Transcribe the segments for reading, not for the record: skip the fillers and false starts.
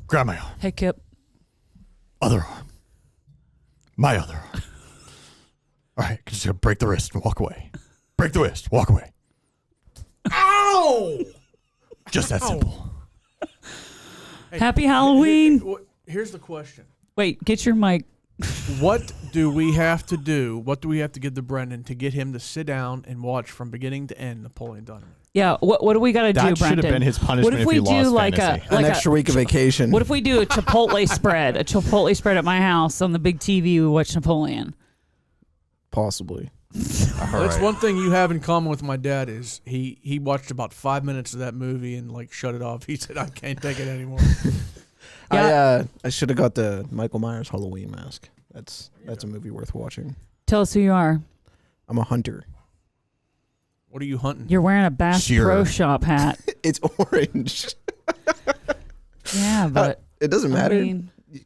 Grab my arm. Hey, Kip. Other arm. My other arm. All right, just gonna break the wrist and walk away. Break the wrist, walk away. Ow! Just that simple. Hey, Happy Halloween. Here's the question. Wait, get your mic. What do we have to do? What do we have to give to Brendan to get him to sit down and watch from beginning to end Napoleon Dynamite? Yeah, what do we got to do, That Brendan? should have been his punishment What if we he lost do like fantasy. An extra week of vacation. What if we do a Chipotle spread? A Chipotle spread at my house on the big TV. We watch Napoleon. Possibly. That's one thing you have in common with my dad is he watched about 5 minutes of that movie and like shut it off. He said, I can't take it anymore. Yeah. I should have got the Michael Myers Halloween mask. That's a movie worth watching. Tell us who you are. I'm a hunter. What are you hunting? You're wearing a Bass Shearer. Pro Shop hat. It's orange. Yeah, but It doesn't matter. I mean, you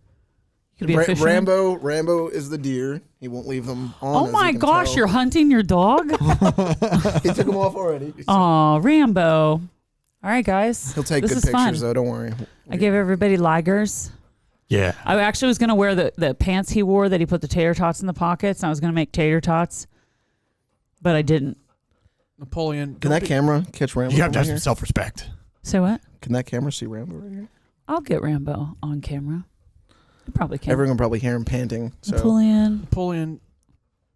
could be a fisherman. Rambo is the deer. He won't leave them on. Oh as my you can gosh, tell. you're hunting your dog? He took them off already. Oh, Rambo. All right, guys. He'll take this good is pictures fun. though. Don't worry. I gave everybody ligers. Yeah. I actually was going to wear the pants he wore that he put the tater tots in the pockets, and I was going to make tater tots, but I didn't. Napoleon. Can that camera catch Rambo? You have to have from some here? self-respect. Say what? Can that camera see Rambo right here? I'll get Rambo on camera. You probably can. Everyone can probably hear him panting. So Napoleon.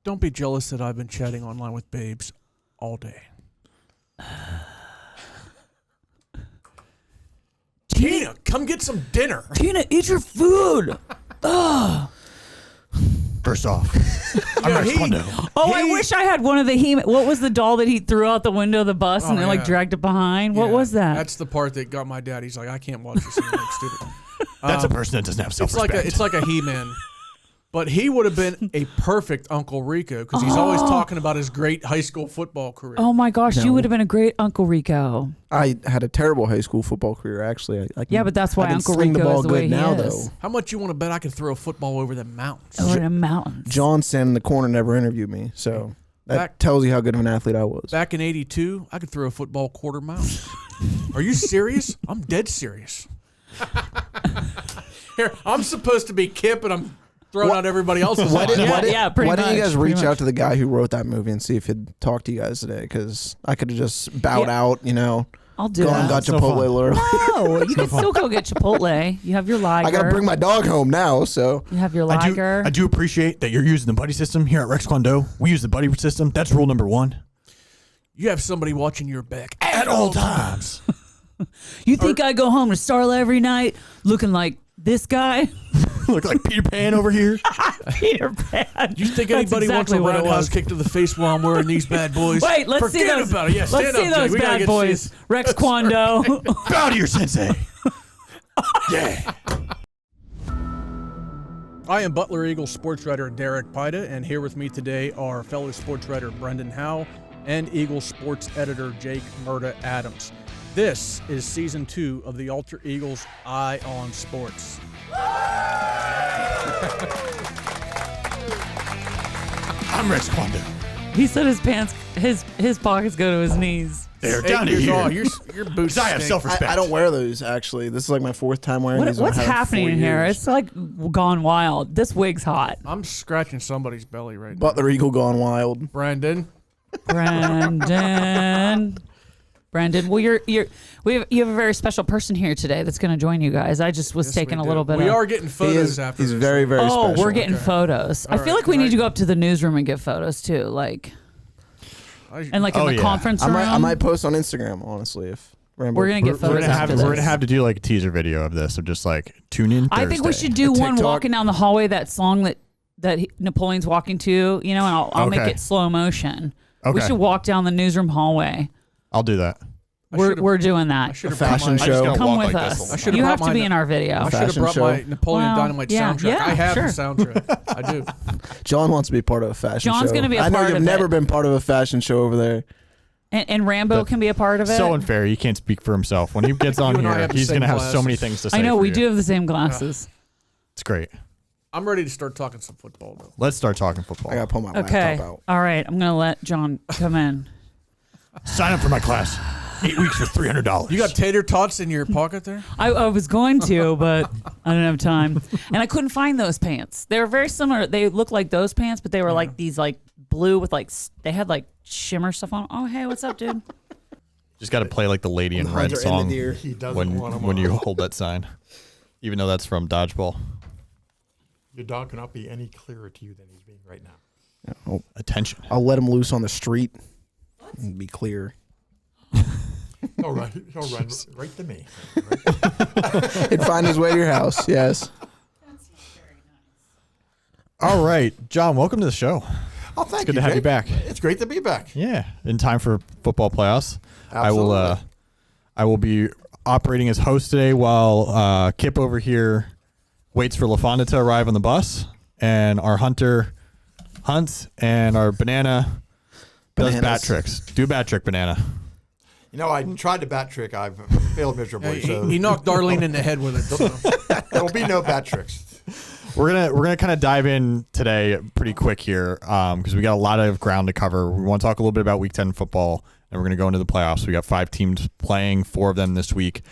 Don't be jealous that I've been chatting online with babes all day. Tina, come get some dinner. Tina, eat your food. First off, I'm Rex Kwon Do. Oh, I wish I had one of the what was the doll that he threw out the window of the bus and Oh, they like yeah. dragged it behind? What Yeah, was that? That's the part that got my dad. He's like, I can't watch this. It's like stupid. That's a person that doesn't have It's self-respect. like a He-Man. But he would have been a perfect Uncle Rico because he's always talking about his great high school football career. Oh my gosh, you No. would have been a great Uncle Rico. I had a terrible high school football career. Actually, I can, Yeah, but that's why I can Uncle sling the Rico ball is the good way he now, is. though. How much you want to bet I could throw a football over the mountains? Over the mountains. John standing in the corner never interviewed me, so that Back- tells you how good of an athlete I was. Back in '82, I could throw a football quarter mile. Are you serious? I'm dead serious. Here, I'm supposed to be Kip, and I'm throwing out everybody else's Why line. pretty why didn't you much, guys pretty reach out much. to the guy who wrote that movie and see if he'd talk to you guys today? Because I could have just bowed out, I'll do gone and that. got no Chipotle fun. a little. No, you can still go get Chipotle. You have your liger. I got to bring my dog home now, so. You have your I liger. do appreciate that you're using the buddy system here at Rex Kwon Do. We use the buddy system. That's rule number 1. You have somebody watching your back At all times. You think I go home to Starla every night looking like this guy? Look like Peter Pan over here. Peter Pan. Do you think That's anybody exactly what wants a it roundhouse was. kick to the face while I'm wearing these bad boys? Wait, let's see Forget those. about it. Yeah, Let's stand see up, those Jay. We gotta bad get boys. this. Rex Kwon Do. Bow to your sensei. Yeah. I am Butler Eagle sports writer Derek Pida, and here with me today are fellow sports writer Brendan Howe and Eagle sports editor Jake Murda Adams. This is season 2 of the Alter Eagles Eye on Sports. I'm Rex Kwon Do. He said his pants, his pockets go to his knees. They're 8 down to years here. old. Your boots I have stink. self-respect. I don't wear those, actually. This is like my 4th time wearing these. and What's I've had them happening 4 in here? years. It's like gone wild. This wig's hot. I'm scratching somebody's belly right now. Butler Eagle gone wild. Brandon. Brandon. Well, you have a very special person here today that's going to join you guys. I just was Yes, taking we a do. little bit We of. are getting photos after He's this. very, very Oh, special. we're getting Okay. photos. I All feel right, like we can need I- to go up to the newsroom and get photos too, like and like in Oh, the yeah. conference room. I might post on Instagram, honestly, if Rambo. We're gonna get We're photos gonna after have this. we're gonna have to do like a teaser video of this of just like tune in. I think we Thursday. should do A one TikTok. walking down the hallway. That song that Napoleon's walking to, and I'll make Okay. it slow motion. We Okay. should walk down the newsroom hallway. I'll do that. We're doing I that. should have fashion brought show. I'm just gonna Come walk with like this us. the whole I should've You brought have to my- be in our video. I should have Fashion brought my show. Napoleon Well, Dynamite yeah, soundtrack. yeah, I have sure. the soundtrack. I do. John wants to be part of a fashion show. John's gonna be a I know part you've of never it. been part of a fashion show over there. And Rambo can be a part of it. So unfair. He can't speak for himself. When he gets on You and I here, have the he's same gonna have so many glasses. things to say. I know for we you. do have the same glasses. It's great. I'm ready to start talking some football, though. Let's start talking football. I gotta pull my Okay. laptop out. All right. I'm gonna let John come in. Sign up for my class. 8 weeks for $300. You got tater tots in your pocket there? I was going to, but I didn't have time. And I couldn't find those pants. They were very similar. They looked like those pants, but they were like these like blue with like, they had like shimmer stuff on. Oh, hey, what's up, dude? Just got to play like the Lady in Red Hunter song and the deer. He doesn't want 'em when on. you hold that sign, even though that's from Dodgeball. Your dog cannot be any clearer to you than he's being right now. Attention. I'll let him loose on the street and be clear. He'll run right to me. He'd find his way to your house. Yes. All right, John, welcome to the show. Oh, thank you. Good to have you Jake. back. It's great to be back. Yeah, in time for football playoffs. Absolutely. I will be operating as host today while Kip over here waits for LaFonda to arrive on the bus, and our Hunter hunts, and our Banana does Bananas. bat tricks. Do a bat trick, Banana. You know, I tried the bat trick. I've failed miserably. So He knocked Darlene in the head with it. So. there will be no bat tricks. We're gonna kind of dive in today pretty quick here because we got a lot of ground to cover. We want to talk a little bit about Week 10 football, and we're gonna go into the playoffs. We got 5 teams playing, 4 of them this week.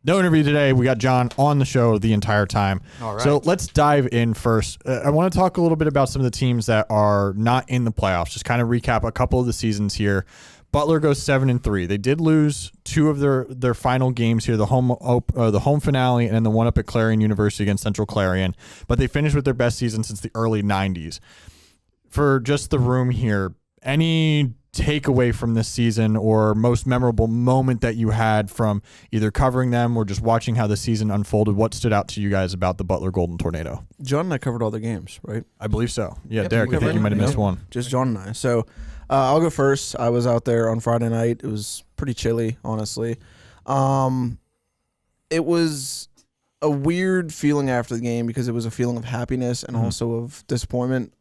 No interview today. We got John on the show the entire time. All right. So let's dive in first. I want to talk a little bit about some of the teams that are not in the playoffs. Just kind of recap a couple of the seasons here. Butler goes 7-3. They did lose 2 of their final games here, the home finale and then the one up at Clarion University against Central Clarion. But they finished with their best season since the early 90s. For just the room here, any takeaway from this season or most memorable moment that you had from either covering them or just watching how the season unfolded? What stood out to you guys about the Butler Golden Tornado? John and I covered all the games, right? I believe so. Yeah, Yep, Derek, we I think covered you might have it. missed one. Just John and I. So I'll go first. I was out there on Friday night. It was pretty chilly, honestly. It was a weird feeling after the game because it was a feeling of happiness and also of disappointment.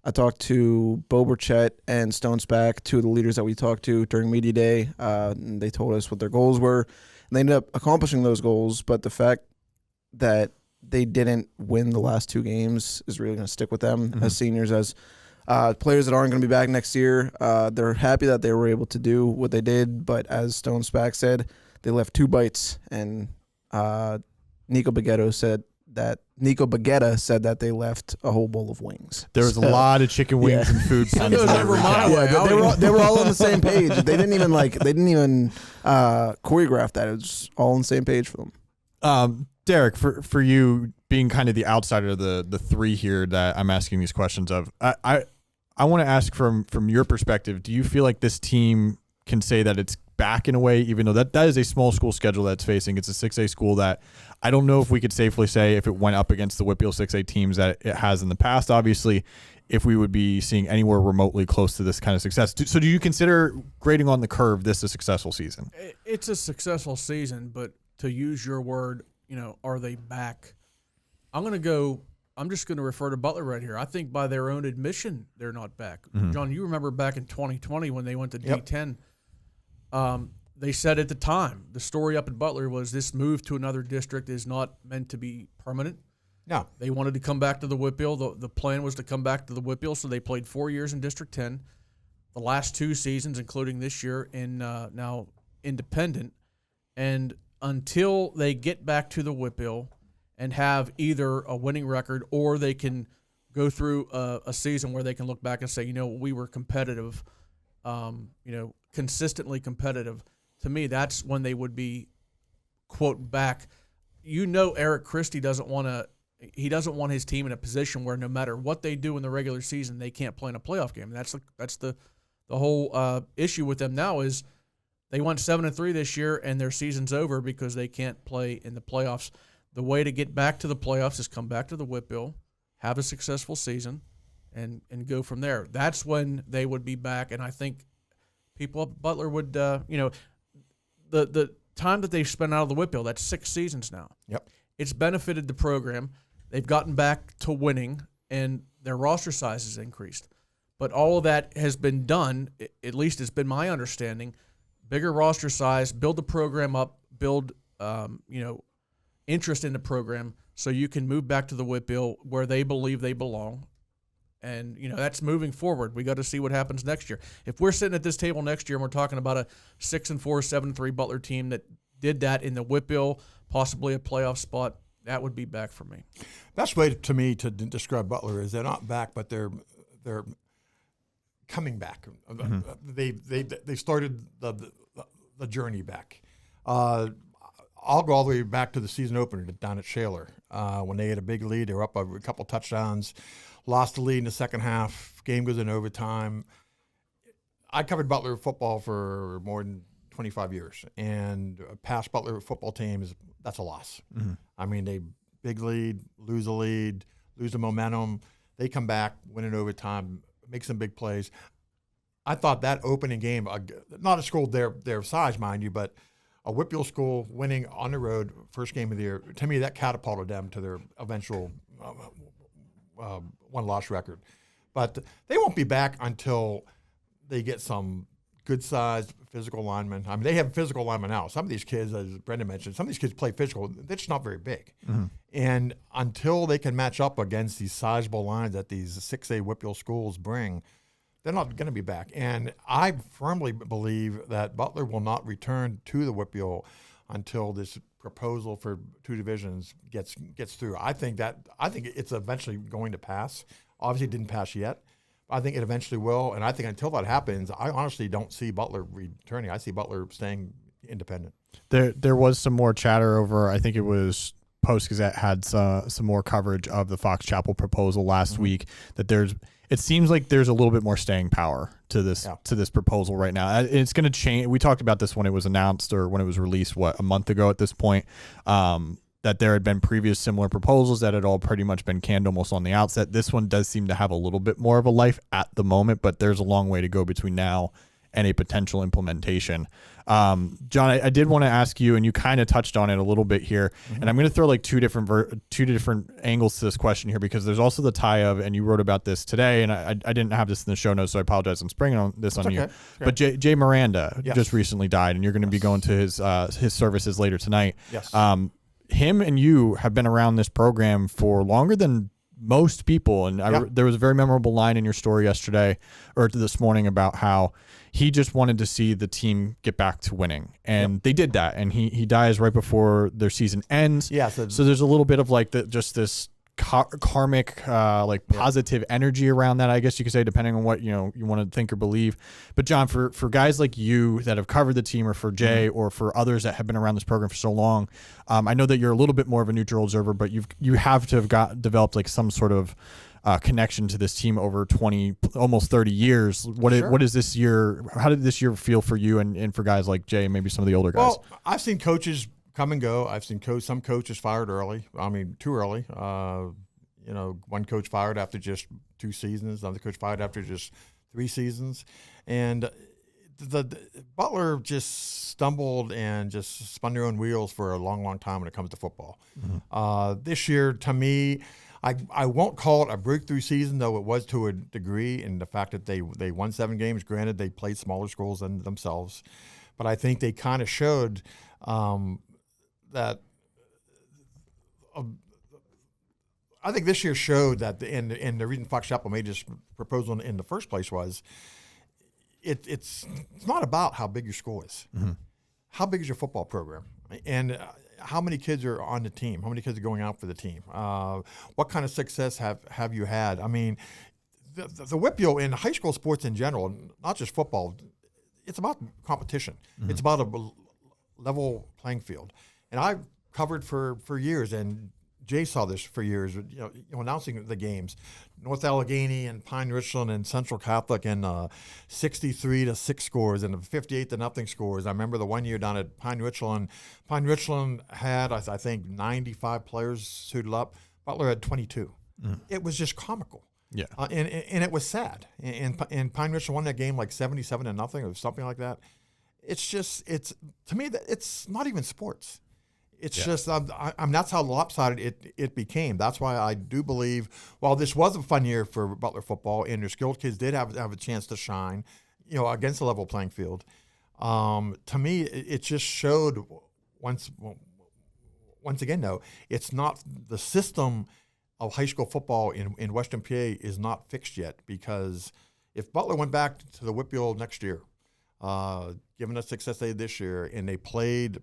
I talked to Bo Burchett and Stone Spack, 2 of the leaders that we talked to during media day. And they told us what their goals were. And they ended up accomplishing those goals, but the fact that they didn't win the last 2 games is really going to stick with them as seniors, as players that aren't going to be back next year. They're happy that they were able to do what they did, but as Stone Spack said, they left 2 bites, and Nico Baguetta said that they left a whole bowl of wings. There was a lot of chicken wings and food puns. goes over my way. They were all on the same page. They didn't even choreograph that. It was all on the same page for them. Derek, for you being kind of the outsider of the 3 here that I'm asking these questions of, I want to ask from your perspective, do you feel like this team can say that it's back in a way, even though that is a small school schedule that's facing? It's a 6A school that I don't know if we could safely say if it went up against the WPIAL 6A teams that it has in the past, obviously, if we would be seeing anywhere remotely close to this kind of success. So do you consider grading on the curve this a successful season? It's a successful season, but to use your word, are they back? I'm just going to refer to Butler right here. I think by their own admission, they're not back. John, you remember back in 2020 when they went to D10, they said at the time, the story up at Butler was this move to another district is not meant to be permanent. No. They wanted to come back to the WPIAL. The plan was to come back to the WPIAL, so they played 4 years in District 10. The last 2 seasons, including this year, in now independent. And until they get back to the WPIAL and have either a winning record or they can go through a season where they can look back and say, we were competitive, consistently competitive. To me, that's when they would be, quote, back. Eric Christie doesn't want his team in a position where no matter what they do in the regular season, they can't play in a playoff game. And that's the whole issue with them now is they went 7-3 this year and their season's over because they can't play in the playoffs. The way to get back to the playoffs is come back to the WPIAL, have a successful season, and go from there. That's when they would be back, and I think people at Butler would, the time that they've spent out of the WPIAL, that's 6 seasons now. Yep. It's benefited the program. They've gotten back to winning, and their roster size has increased. But all of that has been done, at least it's been my understanding, bigger roster size, build the program up, build interest in the program so you can move back to the WPIAL where they believe they belong And, that's moving forward. We got to see what happens next year. If we're sitting at this table next year and we're talking about a 6-4, 7-3 Butler team that did that in the WPIAL, possibly a playoff spot, that would be back for me. Best way to me to describe Butler is they're not back, but they're coming back. They started the journey back. I'll go all the way back to the season opener down at Shaler when they had a big lead. They were up a couple touchdowns, lost the lead in the second half. Game goes in overtime. I covered Butler football for more than 25 years, and a past Butler football team that's a loss. I mean, they big lead, lose the momentum. They come back, win in overtime, make some big plays. I thought that opening game, not a school their size, mind you, but a WPIAL school winning on the road, first game of the year, to me that catapulted them to their eventual one-loss record. But they won't be back until they get some good-sized physical linemen. I mean, they have physical linemen now. Some of these kids, as Brendan mentioned, some of these kids play physical. They're just not very big. And until they can match up against these sizable lines that these 6A WPIAL schools bring, they're not going to be back. And I firmly believe that Butler will not return to the WPIAL until this proposal for 2 divisions gets through. I think it's eventually going to pass. Obviously, it didn't pass yet. I think it eventually will, and I think until that happens, I honestly don't see Butler returning. I see Butler staying independent. There was some more chatter over, I think it was Post-Gazette had some more coverage of the Fox Chapel proposal last week, that it seems like there's a little bit more staying power to this proposal right now. It's going to change. We talked about this when it was announced or when it was released, a month ago at this point, that there had been previous similar proposals that had all pretty much been canned almost on the outset. This one does seem to have a little bit more of a life at the moment, but there's a long way to go between now and a potential implementation. John, I did want to ask you, and you kind of touched on it a little bit here, and I'm going to throw like two different angles to this question here, because there's also the tie of, and you wrote about this today, and I didn't have this in the show notes, so I apologize on springing this on you. But Jay Miranda just recently died, and you're going to be going to his services later tonight. Yes. Him and you have been around this program for longer than most people, and there was a very memorable line in your story yesterday or this morning about how he just wanted to see the team get back to winning, and they did that. And he dies right before their season ends. Yeah. So there's a little bit of like just this karmic positive energy around that, I guess you could say, depending on what you want to think or believe. But John, for guys like you that have covered the team, or for Jay, or for others that have been around this program for so long, I know that you're a little bit more of a neutral observer, but you have to have developed like some sort of connection to this team over 20, almost 30 years. What is this year? How did this year feel for you and for guys like Jay, maybe some of the older guys? Well, I've seen coaches come and go. I've seen some coaches fired early. I mean, too early. One coach fired after just 2 seasons. Another coach fired after just 3 seasons. And the Butler just stumbled and just spun their own wheels for a long, long time when it comes to football. This year, to me, I won't call it a breakthrough season, though it was to a degree, in the fact that they won 7 games. Granted, they played smaller schools than themselves. But I think they kind of showed that I think this year showed that, and the reason Fox Chapel made this proposal in the first place was it's not about how big your school is. How big is your football program, and how many kids are on the team? How many kids are going out for the team? What kind of success have you had? I mean, the WPIAL in high school sports in general, not just football, it's about competition. It's about a level playing field. And I've covered for years, and Jay saw this for years, announcing the games. North Allegheny and Pine Richland and Central Catholic, and 63-6 scores and 58-0 scores. I remember the one year down at Pine Richland. Pine Richland had, I think, 95 players suited up. Butler had 22. It was just comical. Yeah. And it was sad. And Pine Richland won that game like 77-0 or something like that. To me, that it's not even sports. It's just, that's how lopsided it became. That's why I do believe, while this was a fun year for Butler football, and their skilled kids did have a chance to shine, against a level playing field. To me, it just showed once again, though, it's not the system of high school football in Western PA is not fixed yet, because if Butler went back to the WPIAL next year, given the success they had this year, and they played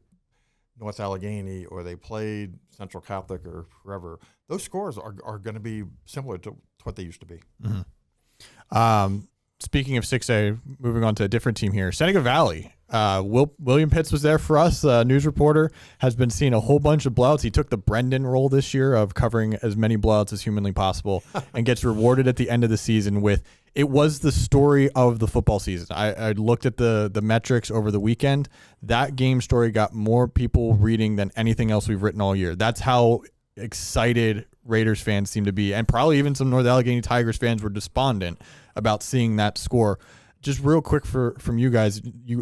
North Allegheny or they played Central Catholic or wherever, those scores are going to be similar to what they used to be. Mm-hmm. Speaking of 6A, moving on to a different team here, Seneca Valley. William Pitts was there for us. News reporter, has been seeing a whole bunch of blowouts. He took the Brendan role this year of covering as many blowouts as humanly possible and gets rewarded at the end of the season with, it was the story of the football season. I looked at the metrics over the weekend. That game story got more people reading than anything else we've written all year. That's how excited Raiders fans seem to be, and probably even some North Allegheny Tigers fans were despondent about seeing that score. Just real quick from you guys,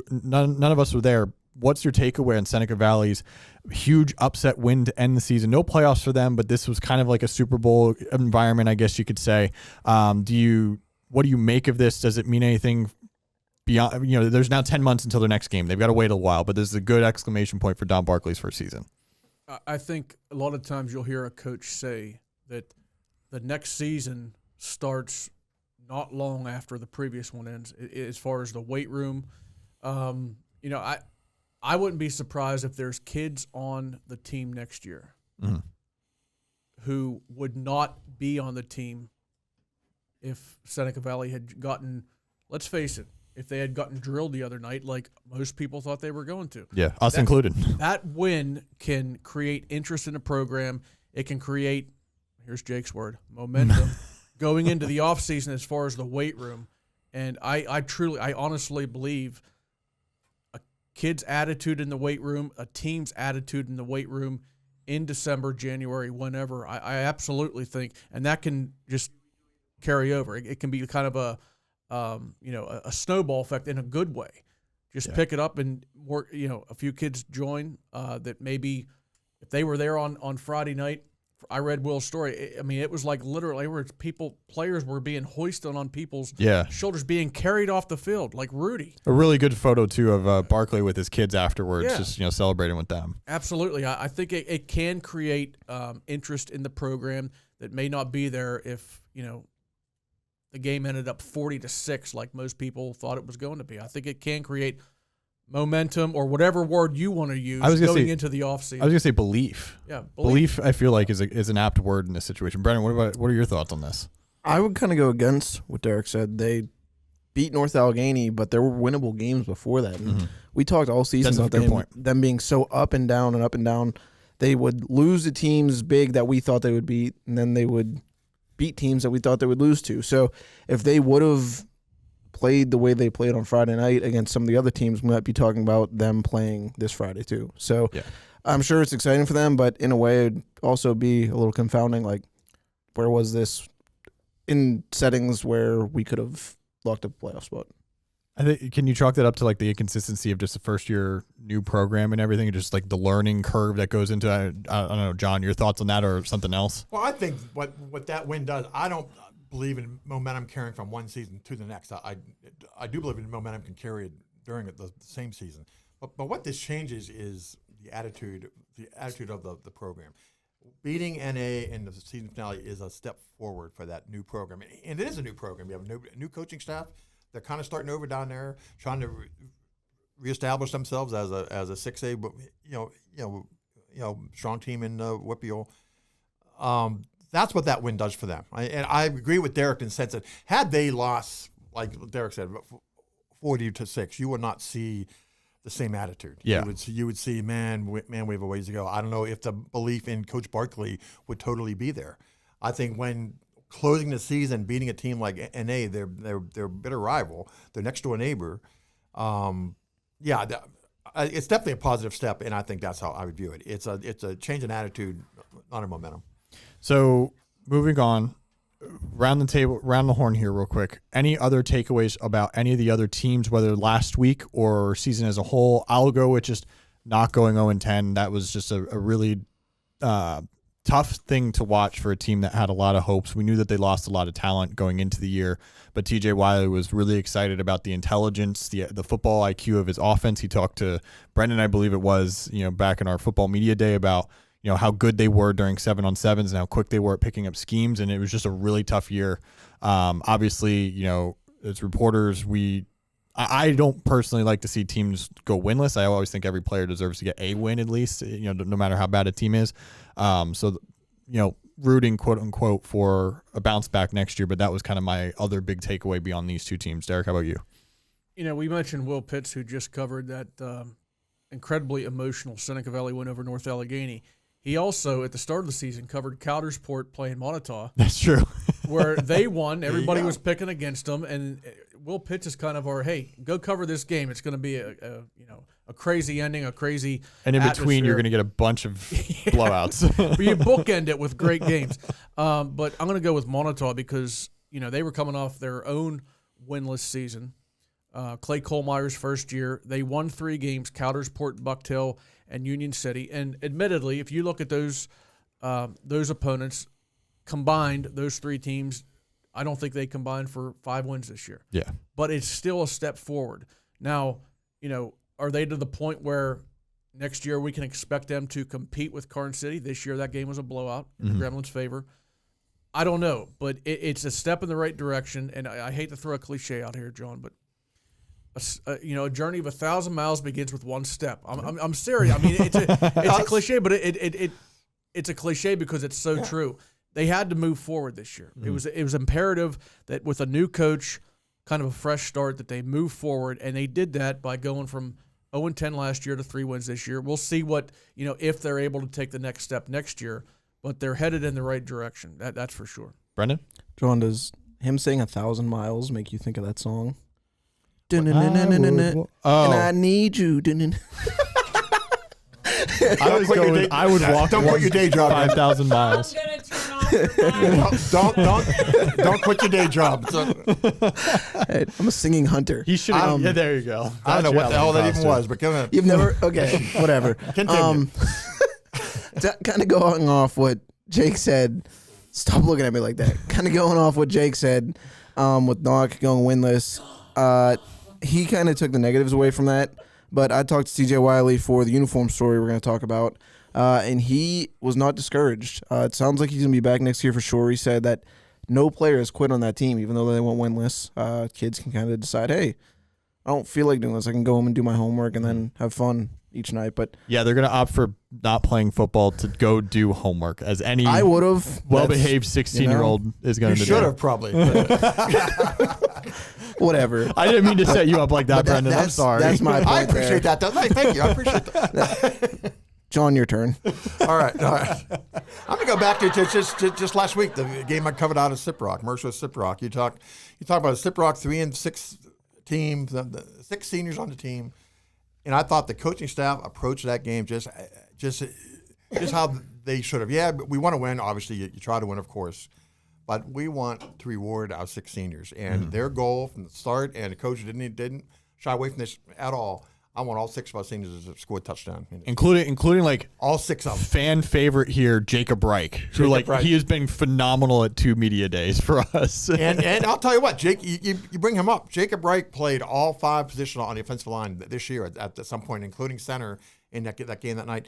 none of us were there. What's your takeaway on Seneca Valley's huge upset win to end the season? No playoffs for them, but this was kind of like a Super Bowl environment, I guess you could say. What do you make of this? Does it mean anything beyond, there's now 10 months until their next game. They've got to wait a while, but this is a good exclamation point for Don Barkley's first season. I think a lot of times you'll hear a coach say that the next season starts not long after the previous one ends. As far as the weight room, I wouldn't be surprised if there's kids on the team next year who would not be on the team if Seneca Valley had gotten, let's face it, if they had gotten drilled the other night like most people thought they were going to. Yeah, us included. That win can create interest in the program. It can create, here's Jake's word, momentum going into the offseason as far as the weight room. And I honestly believe a kid's attitude in the weight room, a team's attitude in the weight room in December, January, whenever, I absolutely think, and that can just carry over. It can be kind of a snowball effect in a good way. Just pick it up and work. A few kids join that maybe if they were there on Friday night. I read Will's story. I mean, it was like literally players were being hoisted on people's shoulders, being carried off the field like Rudy. A really good photo too of Barkley with his kids afterwards, just celebrating with them. Absolutely, I think it can create interest in the program that may not be there if the game ended up 40-6 like most people thought it was going to be. I think it can create momentum, or whatever word you want to use, going into the offseason. I was going to say belief. Yeah, belief. I feel like is an apt word in this situation. Brendan, what are your thoughts on this? I would kind of go against what Derek said. They beat North Allegheny, but there were winnable games before that. And we talked all season about them being so up and down and up and down. They would lose to teams big that we thought they would beat, and then they would beat teams that we thought they would lose to. So if they would have played the way they played on Friday night against some of the other teams, we might be talking about them playing this Friday too. So I'm sure it's exciting for them, but in a way it'd also be a little confounding. Like, where was this in settings where we could have locked up a playoff spot? I think, can you chalk that up to like the inconsistency of just the first year new program and everything, and just like the learning curve that goes into I don't know, John, your thoughts on that or something else? Well, I think what that win does, I don't believe in momentum carrying from one season to the next. I do believe in momentum can carry it during the same season. But what this changes is the attitude of the program. Beating NA in the season finale is a step forward for that new program, and it is a new program. You have a new coaching staff. They're kind of starting over down there, trying to reestablish themselves as a 6A, but strong team in WPIAL. That's what that win does for them. And I agree with Derek in the sense that had they lost, like Derek said, 40-6, you would not see the same attitude. Yeah. You would see, man, we have a ways to go. I don't know if the belief in Coach Barkley would totally be there. I think when closing the season, beating a team like NA, they're a bitter rival, their next door neighbor. It's definitely a positive step, and I think that's how I would view it. It's a change in attitude, not a momentum. So moving on, round the horn here real quick. Any other takeaways about any of the other teams, whether last week or season as a whole? I'll go with just not going 0-10. That was just a really tough thing to watch for a team that had a lot of hopes. We knew that they lost a lot of talent going into the year, but TJ Wiley was really excited about the intelligence, the football IQ of his offense. He talked to Brendan, I believe it was, back in our football media day about, how good they were during 7-on-7s and how quick they were at picking up schemes. And it was just a really tough year. Obviously, as reporters, I don't personally like to see teams go winless. I always think every player deserves to get a win at least, no matter how bad a team is. Rooting, quote unquote, for a bounce back next year. But that was kind of my other big takeaway beyond these two teams. Derek, how about you? We mentioned Will Pitts, who just covered that incredibly emotional Seneca Valley win over North Allegheny. He also, at the start of the season, covered Coudersport playing Montauk. That's true. Where they won. Everybody was picking against them. And Will Pitts is kind of our, hey, go cover this game. It's going to be a crazy ending, a crazy And in atmosphere. between, you're going to get a bunch of blowouts. But you bookend it with great games. But I'm going to go with Montauk because, they were coming off their own winless season. Clay Kohlmeyer's first year. They won 3 games, Coudersport, Bucktail, and Union City. And admittedly, if you look at those opponents combined, those 3 teams, I don't think they combined for 5 wins this year. Yeah. But it's still a step forward. Now, are they to the point where next year we can expect them to compete with Karn City? This year that game was a blowout in the Gremlins' favor. I don't know, but it's a step in the right direction. And I hate to throw a cliche out here, John, but a journey of 1,000 miles begins with one step. I'm serious. I mean, it's a cliche, but it's a cliche because it's so true. They had to move forward this year. It was imperative that with a new coach, kind of a fresh start, that they move forward, and they did that by going from 0-10 last year to 3 wins this year. We'll see what if they're able to take the next step next year, but they're headed in the right direction. That's for sure. Brendan? John, does him saying 1,000 miles make you think of that song? And I need you. I would walk. Don't quit your day job. 5,000 miles. I'm gonna turn off. Don't quit your day job. Hey, I'm a singing hunter. He should. Yeah, there you go. I don't know what the hell that even was, but come on. You've never. Okay, whatever. Continue. Kind of going off what Jake said. Stop looking at me like that. Kind of going off what Jake said with Knock going winless. He kind of took the negatives away from that. But I talked to TJ Wiley for the uniform story we're going to talk about, and he was not discouraged. It sounds like he's going to be back next year for sure. He said that no player has quit on that team, even though they went winless. Kids can kind of decide, hey, I don't feel like doing this. I can go home and do my homework and then have fun each night. But yeah, they're going to opt for not playing football to go do homework, as any I would have well-behaved 16-year-old is going to do. You should have probably. Whatever. I didn't mean to set you up like that, Brendan. I'm sorry. That's my point. I appreciate there. that. Thank you. I appreciate that. John, your turn. All right. I'm gonna go back to just last week, the game I covered out of Siprock, Mercer Siprock. You talk about a Siprock 3 and 6 team, the 6 seniors on the team, and I thought the coaching staff approached that game just how they should have. Yeah, we want to win. Obviously, you try to win, of course. But we want to reward our 6 seniors. And their goal from the start, and the coach didn't shy away from this at all. I want all 6 of our seniors to score a touchdown. Including like all 6 of them. Fan favorite here, Jacob Reich, who he has been phenomenal at 2 media days for us. and I'll tell you what, Jake, you bring him up. Jacob Reich played all 5 positions on the offensive line this year at some point, including center in that game that night.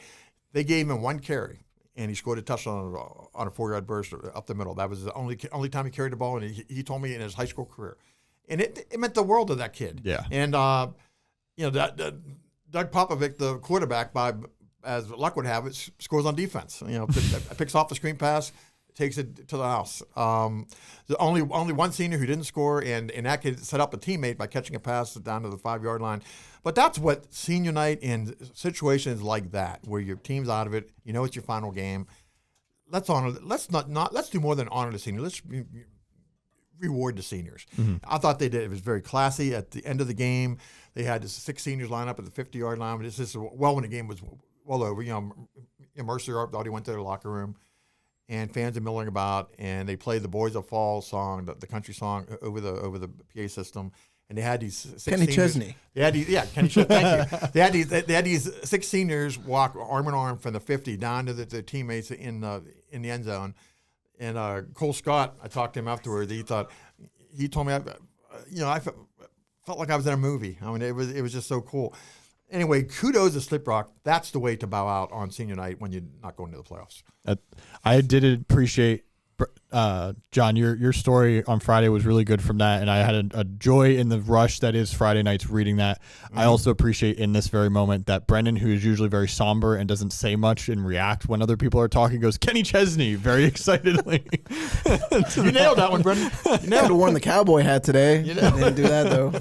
They gave him 1 carry. And he scored a touchdown on a 4-yard burst up the middle. That was the only time he carried the ball, and he told me in his high school career. And it meant the world to that kid. Yeah. And, Doug Popovic, the quarterback, as luck would have it, scores on defense. Picks off the screen pass, takes it to the house. The only 1 senior who didn't score, and that kid set up a teammate by catching a pass down to the 5-yard line. But that's what senior night in situations like that, where your team's out of it, it's your final game. Let's do more than honor the seniors. Let's reward the seniors. Mm-hmm. I thought they did. It was very classy. At the end of the game, they had the 6 seniors line up at the 50-yard line. But when the game was well over, Mercer already went to their locker room, and fans are milling about, and they played the Boys of Fall song, the country song, over the PA system. And they had these 6 Kenny seniors. Chesney. Kenny Chesney. Thank you. They had these 6 seniors walk arm in arm from the 50 down to their teammates in the end zone. And Cole Scott, I talked to him afterwards. He told me, I felt like I was in a movie. I mean, it was just so cool. Anyway, kudos to Slip Rock. That's the way to bow out on senior night when you're not going to the playoffs. I did appreciate, John, your story on Friday was really good from that, and I had a joy in the rush that is Friday nights reading that. I also appreciate in this very moment that Brendan, who is usually very somber and doesn't say much and react when other people are talking, goes, Kenny Chesney, very excitedly. You nailed that one, Brendan. You Could have worn the cowboy hat today. Didn't do that, though.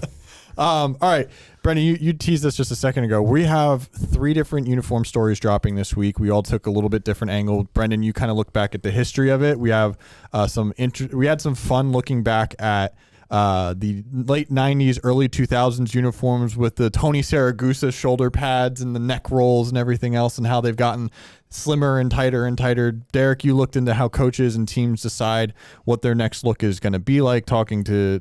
All right, Brendan, you teased us just a second ago. We have 3 different uniform stories dropping this week. We all took a little bit different angle. Brendan, you kind of look back at the history of it. We have we had some fun looking back at the late 90s, early 2000s uniforms with the Tony Saragusa shoulder pads and the neck rolls and everything else, and how they've gotten slimmer and tighter and tighter. Derek, you looked into how coaches and teams decide what their next look is going to be like, talking to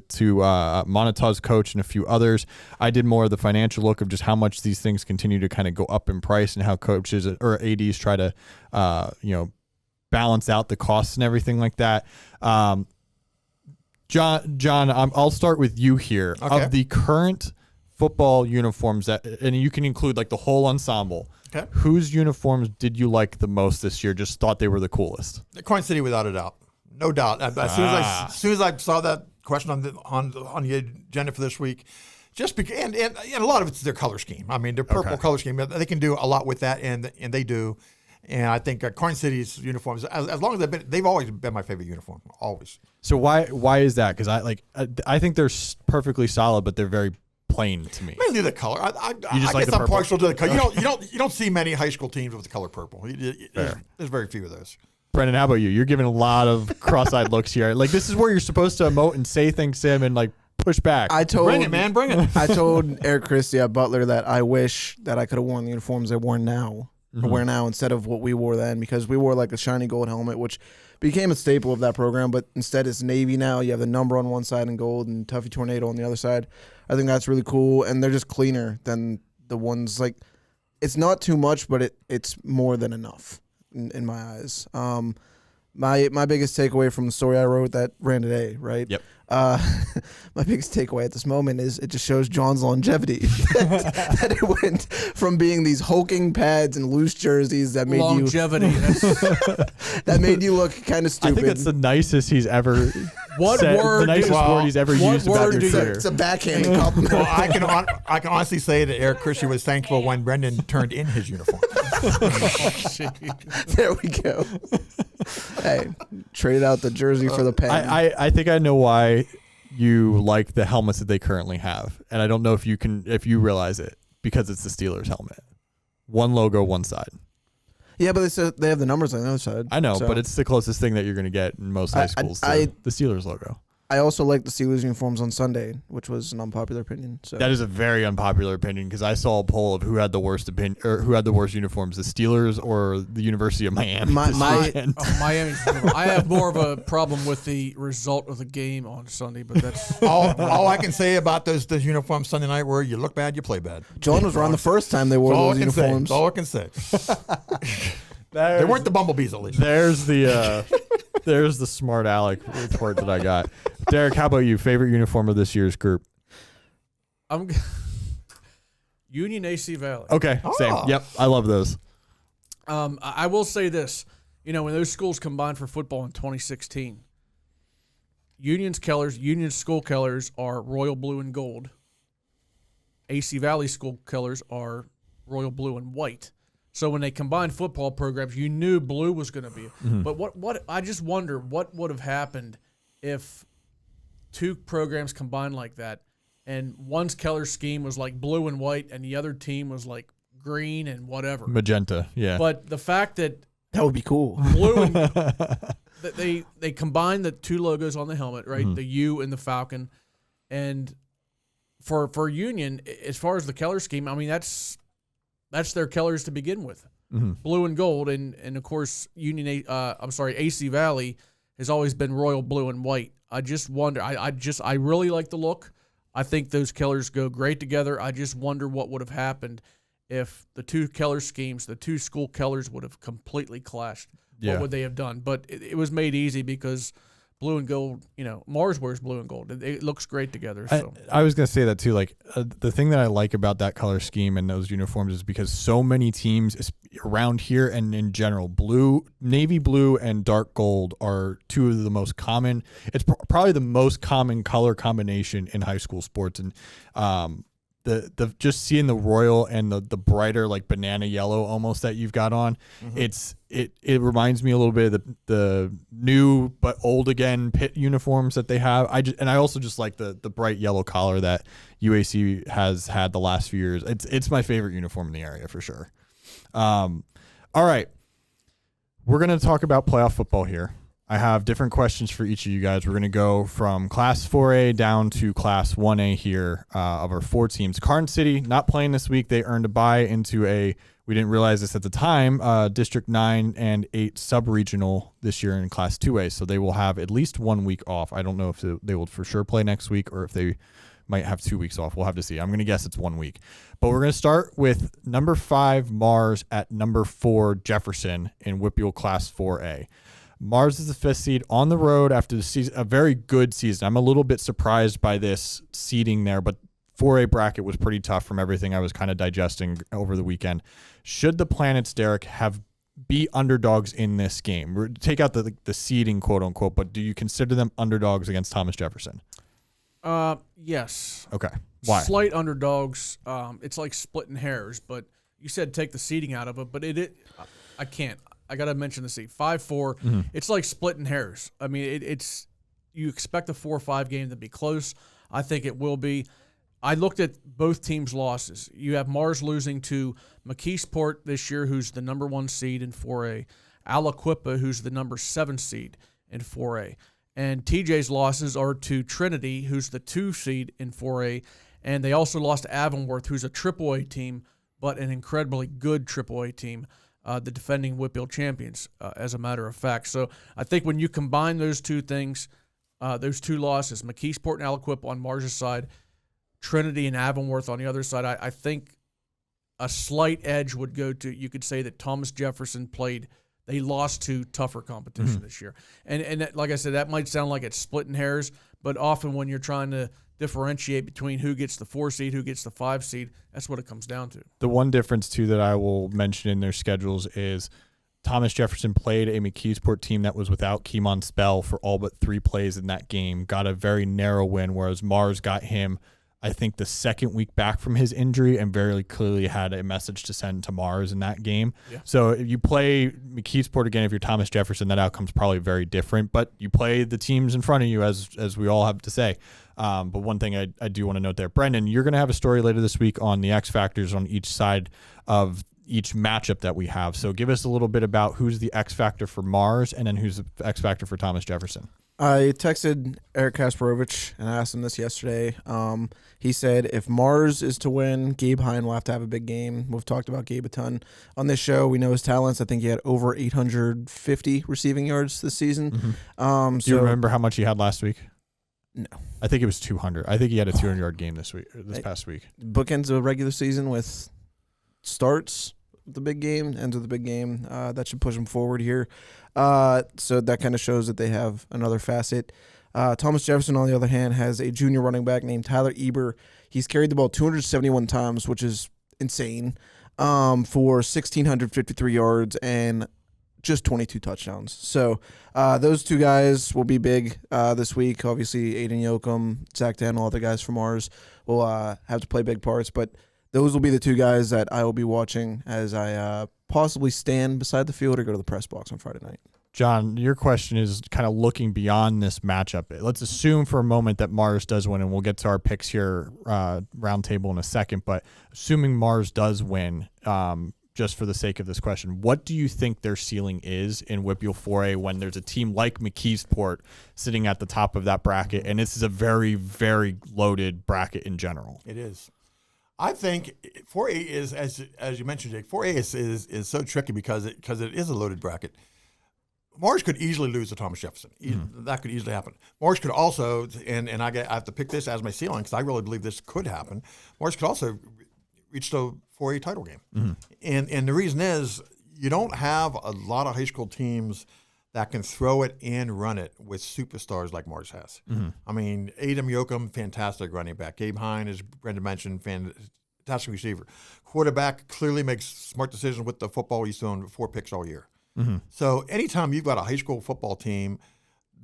Monitaw's coach and a few others. I did more of the financial look of just how much these things continue to kind of go up in price and how coaches or ADs try to balance out the costs and everything like that. John, I'll start with you here. Okay. Of the current football uniforms, and you can include like the whole ensemble. Okay. Whose uniforms did you like the most this year? Just thought they were the coolest. Coin City, without a doubt, no doubt. As soon as I saw that question on the agenda for this week, just because, and a lot of it's their color scheme. I mean, their purple color scheme. They can do a lot with that, and they do. And I think Coin City's uniforms, as long as they've always been my favorite uniform, always. So why is that? Because I think they're perfectly solid, but they're very plain to me. Mainly the color. I guess I'm purple? partial to the color. You don't see many high school teams with the color purple. There's very few of those. Brendan, how about you? You're giving a lot of cross-eyed looks here. Like, this is where you're supposed to emote and say things, Sam, and like push back. Bring it, man. Bring it. I told Eric Christie at Butler that I wish that I could have worn the uniforms I wear now. Wear now instead of what we wore then, because we wore like a shiny gold helmet, which became a staple of that program, but instead it's navy now. You have the number on one side in gold and Tuffy Tornado on the other side. I think that's really cool, and they're just cleaner than the ones, like, it's not too much, but it's more than enough in my eyes. My biggest takeaway from the story I wrote that ran today, right? Yep. My biggest takeaway at this moment is it just shows John's longevity. that it went from being these hulking pads and loose jerseys that made longevity. that made you look kind of stupid. I think that's the nicest he's ever What said, word? the nicest word he's ever used about your career. It's a backhanded compliment. Well, I can honestly say that Eric Christie was thankful when Brendan turned in his uniform. There we go. Hey, traded out the jersey for the pen. I think I know why you like the helmets that they currently have, and I don't know if you realize it, because it's the Steelers helmet. One logo, one side. Yeah, but they have the numbers on the other side. I know, so. but it's the closest thing that you're going to get in most high schools to the Steelers logo. I also like the Steelers uniforms on Sunday, which was an unpopular opinion. So that is a very unpopular opinion, because I saw a poll of who had the worst opinion or who had the worst uniforms, the Steelers or the University of Miami. Miami. I have more of a problem with the result of the game on Sunday, but that's all I can say about those uniforms Sunday night were you look bad, you play bad. John was around the first time they wore those uniforms. That's all I can say. They weren't the bumblebees, at least. There's the smart aleck report that I got. Derek, how about you? Favorite uniform of this year's group? Union AC Valley. Okay, same. Yep, I love those. I will say this. When those schools combined for football in 2016, Union school colors are royal blue and gold. AC Valley school colors are royal blue and white. So when they combined football programs, you knew blue was going to be. Mm-hmm. But what I just wonder what would have happened if two programs combined like that, and one's color scheme was like blue and white, and the other team was like green and whatever, magenta. Yeah. But the fact that would be cool. Blue and they combined the two logos on the helmet, right? Mm-hmm. The U and the Falcon, and for Union, as far as the color scheme, I mean that's their colors to begin with, blue and gold, and of course AC Valley has always been royal blue and white. I just wonder. I really like the look. I think those colors go great together. I just wonder what would have happened if the two color schemes, the two school colors, would have completely clashed. Yeah. What would they have done? But it was made easy because blue and gold. Mars wears blue and gold. It looks great together. So I was going to say that too. Like the thing that I like about that color scheme and those uniforms is because so many teams around here and in general, navy blue and dark gold are two of the most common. It's probably the most common color combination in high school sports. And the just seeing the royal and the brighter like banana yellow almost that you've got on, it reminds me a little bit of the new but old again Pitt uniforms that they have. I also just like the bright yellow collar that UAC has had the last few years. It's my favorite uniform in the area for sure. All right, we're gonna talk about playoff football here. I have different questions for each of you guys. We're going to go from Class 4A down to Class 1A here of our 4 teams. Carson City not playing this week. They earned a bye into we didn't realize this at the time, District 9 and 8 sub-regional this year in Class 2A. So they will have at least 1 week off. I don't know if they will for sure play next week or if they might have 2 weeks off. We'll have to see. I'm going to guess it's 1 week. But we're going to start with number 5 Mars at number 4 Jefferson in WPIAL Class 4A. Mars is the 5th seed on the road after the season, a very good season. I'm a little bit surprised by this seeding there, but 4A bracket was pretty tough from everything I was kind of digesting over the weekend. Should the Planets, Derek, be underdogs in this game? Take out the seeding, quote unquote, but do you consider them underdogs against Thomas Jefferson? Yes. Okay. Why? Slight underdogs. It's like splitting hairs, but you said take the seeding out of it, but I can't. I got to mention the seed 5-4. It's like splitting hairs. I mean, it's you expect a 4-5 game to be close. I think it will be. I looked at both teams' losses. You have Mars losing to McKeesport this year, who's the number 1 seed in 4A. Aliquippa, who's the number 7 seed in 4A. And TJ's losses are to Trinity, who's the 2 seed in 4A. And they also lost to Avonworth, who's a AAA team, but an incredibly good AAA team. The defending WPIAL champions, as a matter of fact. So I think when you combine those two things, those 2 losses, McKeesport and Aliquippa on Mars' side, Trinity and Avonworth on the other side, I think a slight edge would go to, you could say that Thomas Jefferson they lost to tougher competition this year. And that, like I said, that might sound like it's splitting hairs, but often when you're trying to differentiate between who gets the 4 seed, who gets the 5 seed, that's what it comes down to. The one difference, too, that I will mention in their schedules is Thomas Jefferson played a McKeesport team that was without Keemon Spell for all but 3 plays in that game, got a very narrow win, whereas Mars got him, I think, the second week back from his injury and very clearly had a message to send to Mars in that game. Yeah. So if you play McKeesport again, if you're Thomas Jefferson, that outcome's probably very different, but you play the teams in front of you, as we all have to say. But one thing I do want to note there, Brendan, you're going to have a story later this week on the X factors on each side of each matchup that we have. So give us a little bit about who's the X factor for Mars and then who's the X factor for Thomas Jefferson. I texted Eric Kasparovich and I asked him this yesterday. He said if Mars is to win, Gabe Hine will have to have a big game. We've talked about Gabe a ton on this show. We know his talents. I think he had over 850 receiving yards this season. Do you remember how much he had last week? No. I think it was 200. I think he had a 200-yard game this past week. Bookends of a regular season with starts the big game, ends with the big game. That should push them forward here. So that kind of shows that they have another facet. Thomas Jefferson, on the other hand, has a junior running back named Tyler Eber. He's carried the ball 271 times, which is insane, for 1,653 yards and just 22 touchdowns. So those 2 guys will be big this week. Obviously, Aiden Yoakum, Zach Dan, all other guys from ours will have to play big parts. But those will be the 2 guys that I will be watching as I possibly stand beside the field or go to the press box on Friday night. John, your question is kind of looking beyond this matchup. Let's assume for a moment that Mars does win, and we'll get to our picks here, roundtable in a second. But assuming Mars does win, just for the sake of this question, what do you think their ceiling is in WPIAL 4A when there's a team like McKeesport sitting at the top of that bracket? And this is a very, very loaded bracket in general. It is. I think 4A is, as you mentioned, Jake, 4A is so tricky because it is a loaded bracket. Mars could easily lose to Thomas Jefferson. That could easily happen. Mars could also, and I have to pick this as my ceiling because I really believe this could happen. Mars could also reach the 4A title game. And the reason is you don't have a lot of high school teams that can throw it and run it with superstars like Mars has. I mean, Adam Yoakum, fantastic running back. Gabe Hine, as Brendan mentioned, fantastic receiver. Quarterback clearly makes smart decisions with the football. He's thrown 4 picks all year. So anytime you've got a high school football team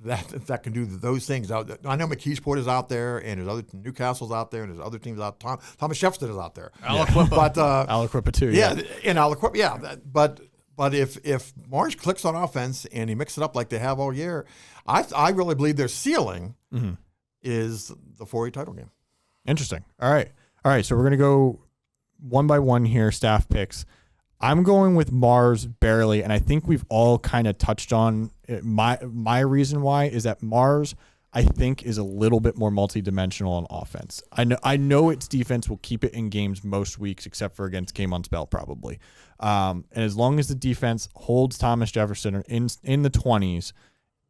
that can do those things. I know McKeesport is out there, and there's other Newcastle's out there, and there's other teams out. Thomas Jefferson is out there. Aliquippa. Aliquippa too. Yeah, and Aliquippa. Yeah, but if Mars clicks on offense and he mixes it up like they have all year, I really believe their ceiling is the 4A title game. Interesting. All right. So we're gonna go one by one here. Staff picks. I'm going with Mars barely, and I think we've all kind of touched on it. My reason why is that Mars, I think, is a little bit more multidimensional on offense. I know its defense will keep it in games most weeks, except for against Game on Spell probably. And as long as the defense holds Thomas Jefferson in the 20s,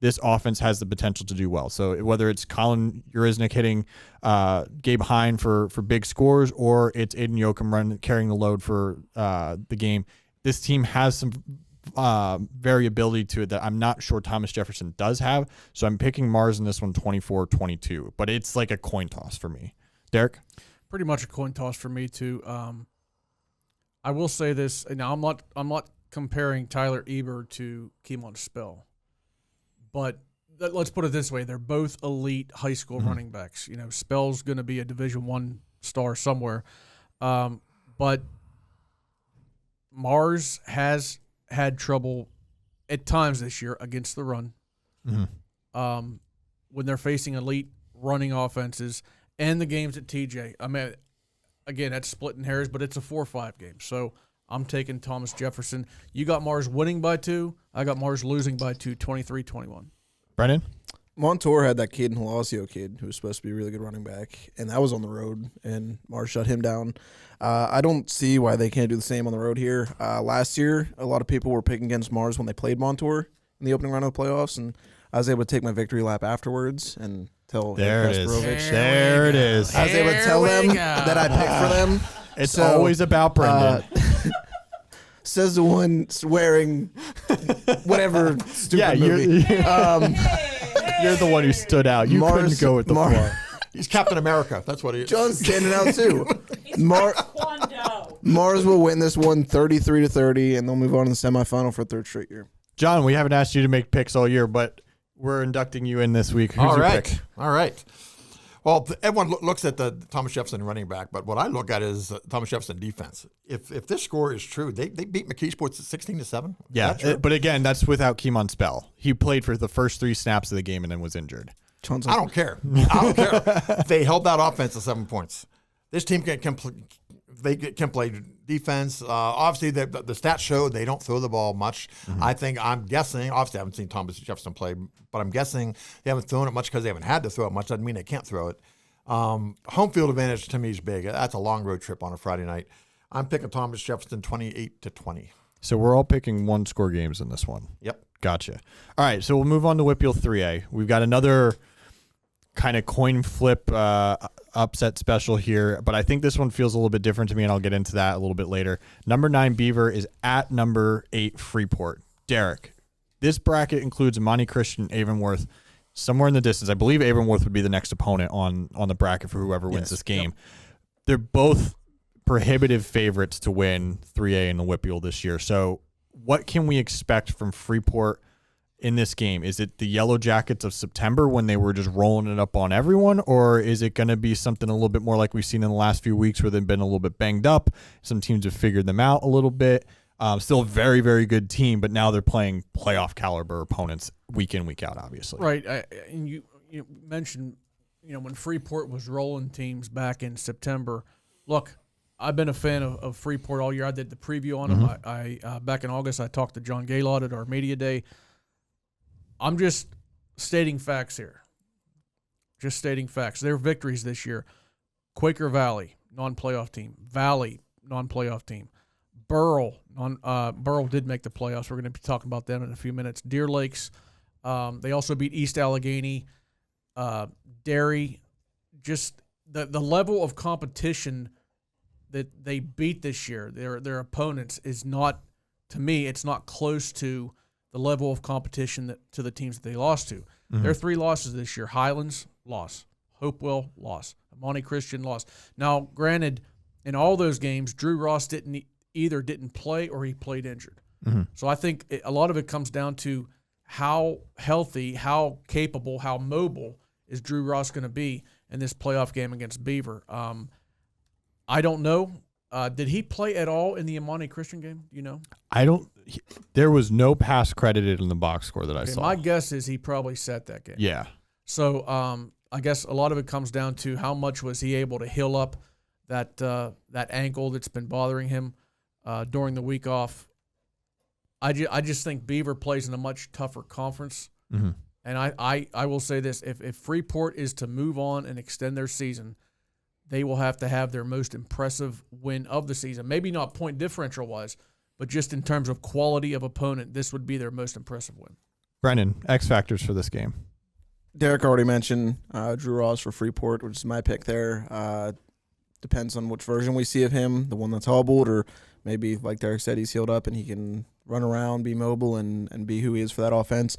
this offense has the potential to do well. So whether it's Colin Uriznik hitting Gabe Hine for big scores, or it's Aiden Yoakum carrying the load for the game, this team has some variability to it that I'm not sure Thomas Jefferson does have. So I'm picking Mars in this one 24-22, but it's like a coin toss for me. Derek? Pretty much a coin toss for me too. I will say this. Now I'm not comparing Tyler Eber to Keemon Spell. But let's put it this way. They're both elite high school running backs. You know, Spell's going to be a Division I star somewhere. But Mars has had trouble at times this year against the run. When they're facing elite running offenses and the games at TJ. I mean, again, that's splitting hairs, but it's a 4-5 game. So I'm taking Thomas Jefferson. You got Mars winning by 2. I got Mars losing by 2, 23-21. Brennan? Montour had that kid, Hilasio kid, who was supposed to be a really good running back, and that was on the road, and Mars shut him down. I don't see why they can't do the same on the road here. Last year, a lot of people were picking against Mars when they played Montour in the opening round of the playoffs, and I was able to take my victory lap afterwards and tell There it is. Kasparovich. There it is. I was able to tell them that I picked for them. It's always about Brendan. Says the one swearing whatever stupid movie. You're the one who stood out. You couldn't go with the floor. He's Captain America. That's what he is. John's standing out too. Rex Kwon Do. Mars will win this one 33-30, and they'll move on to the semifinal for a 3rd straight year. John, we haven't asked you to make picks all year, but we're inducting you in this week. Who's All your right. pick? All right. Well, everyone looks at the Thomas Jefferson running back, but what I look at is Thomas Jefferson defense. If this score is true, they beat McKeesport 16-7. Yeah, but again, that's without Keemon Spell. He played for the first 3 snaps of the game and then was injured. I don't care. They held that offense to 7 points. This team can play defense. Obviously, the stats show they don't throw the ball much. I'm guessing, obviously I haven't seen Thomas Jefferson play, but I'm guessing they haven't thrown it much because they haven't had to throw it much. Doesn't mean they can't throw it. Home field advantage to me is big. That's a long road trip on a Friday night. I'm picking Thomas Jefferson 28-20. So we're all picking 1-score games in this one. Yep. Gotcha. All right, so we'll move on to WPIAL 3A. We've got another kind of coin flip upset special here, but I think this one feels a little bit different to me, and I'll get into that a little bit later. Number 9 Beaver is at number 8 Freeport. Derek, this bracket includes Monty Christian and Avonworth somewhere in the distance. I believe Avonworth would be the next opponent on the bracket for whoever wins this game. Yep. They're both prohibitive favorites to win 3A in the WPIAL this year. So what can we expect from Freeport in this game? Is it the Yellow Jackets of September when they were just rolling it up on everyone, or is it going to be something a little bit more like we've seen in the last few weeks where they've been a little bit banged up? Some teams have figured them out a little bit. Still a very, very good team, but now they're playing playoff caliber opponents week in, week out, obviously. Right. And you mentioned, when Freeport was rolling teams back in September. Look, I've been a fan of Freeport all year. I did the preview on them. I back in August, I talked to John Gaylord at our media day. I'm just stating facts here. Just stating facts. Their victories this year: Quaker Valley, non-playoff team. Valley, non-playoff team. Burrell did make the playoffs. We're going to be talking about them in a few minutes. Deer Lakes, they also beat East Allegheny. Derry, just the level of competition that they beat this year, their opponents, is not, to me, it's not close to the level of competition to the teams that they lost to. Their 3 losses this year: Highlands, loss; Hopewell, loss; Monte Christian, loss. Now, granted, in all those games, Drew Ross didn't play or he played injured. So I think a lot of it comes down to how healthy, how capable, how mobile is Drew Ross going to be in this playoff game against Beaver. I don't know. Did he play at all in the Monte Christian game? Do you know? There was no pass credited in the box score that I saw. My guess is he probably set that game. Yeah. So I guess a lot of it comes down to how much was he able to heal up that ankle that's been bothering him during the week off. I just think Beaver plays in a much tougher conference. And I will say this, if Freeport is to move on and extend their season, they will have to have their most impressive win of the season. Maybe not point differential-wise, but just in terms of quality of opponent, this would be their most impressive win. Brendan, X factors for this game. Derek already mentioned Drew Ross for Freeport, which is my pick there. Depends on which version we see of him, the one that's hobbled, or maybe, like Derek said, he's healed up and he can run around, be mobile, and be who he is for that offense.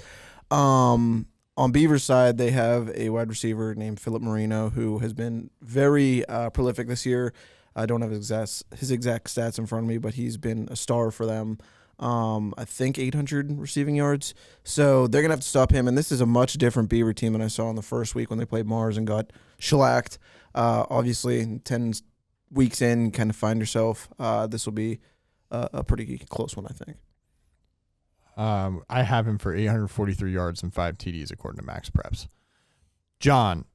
On Beaver's side, they have a wide receiver named Philip Marino who has been very prolific this year. I don't have his exact stats in front of me, but he's been a star for them. I think 800 receiving yards. So they're going to have to stop him, and this is a much different Beaver team than I saw in the first week when they played Mars and got shellacked. Obviously, 10 weeks in, kind of find yourself. This will be a pretty close one, I think. I have him for 843 yards and 5 TDs according to Max Preps. John,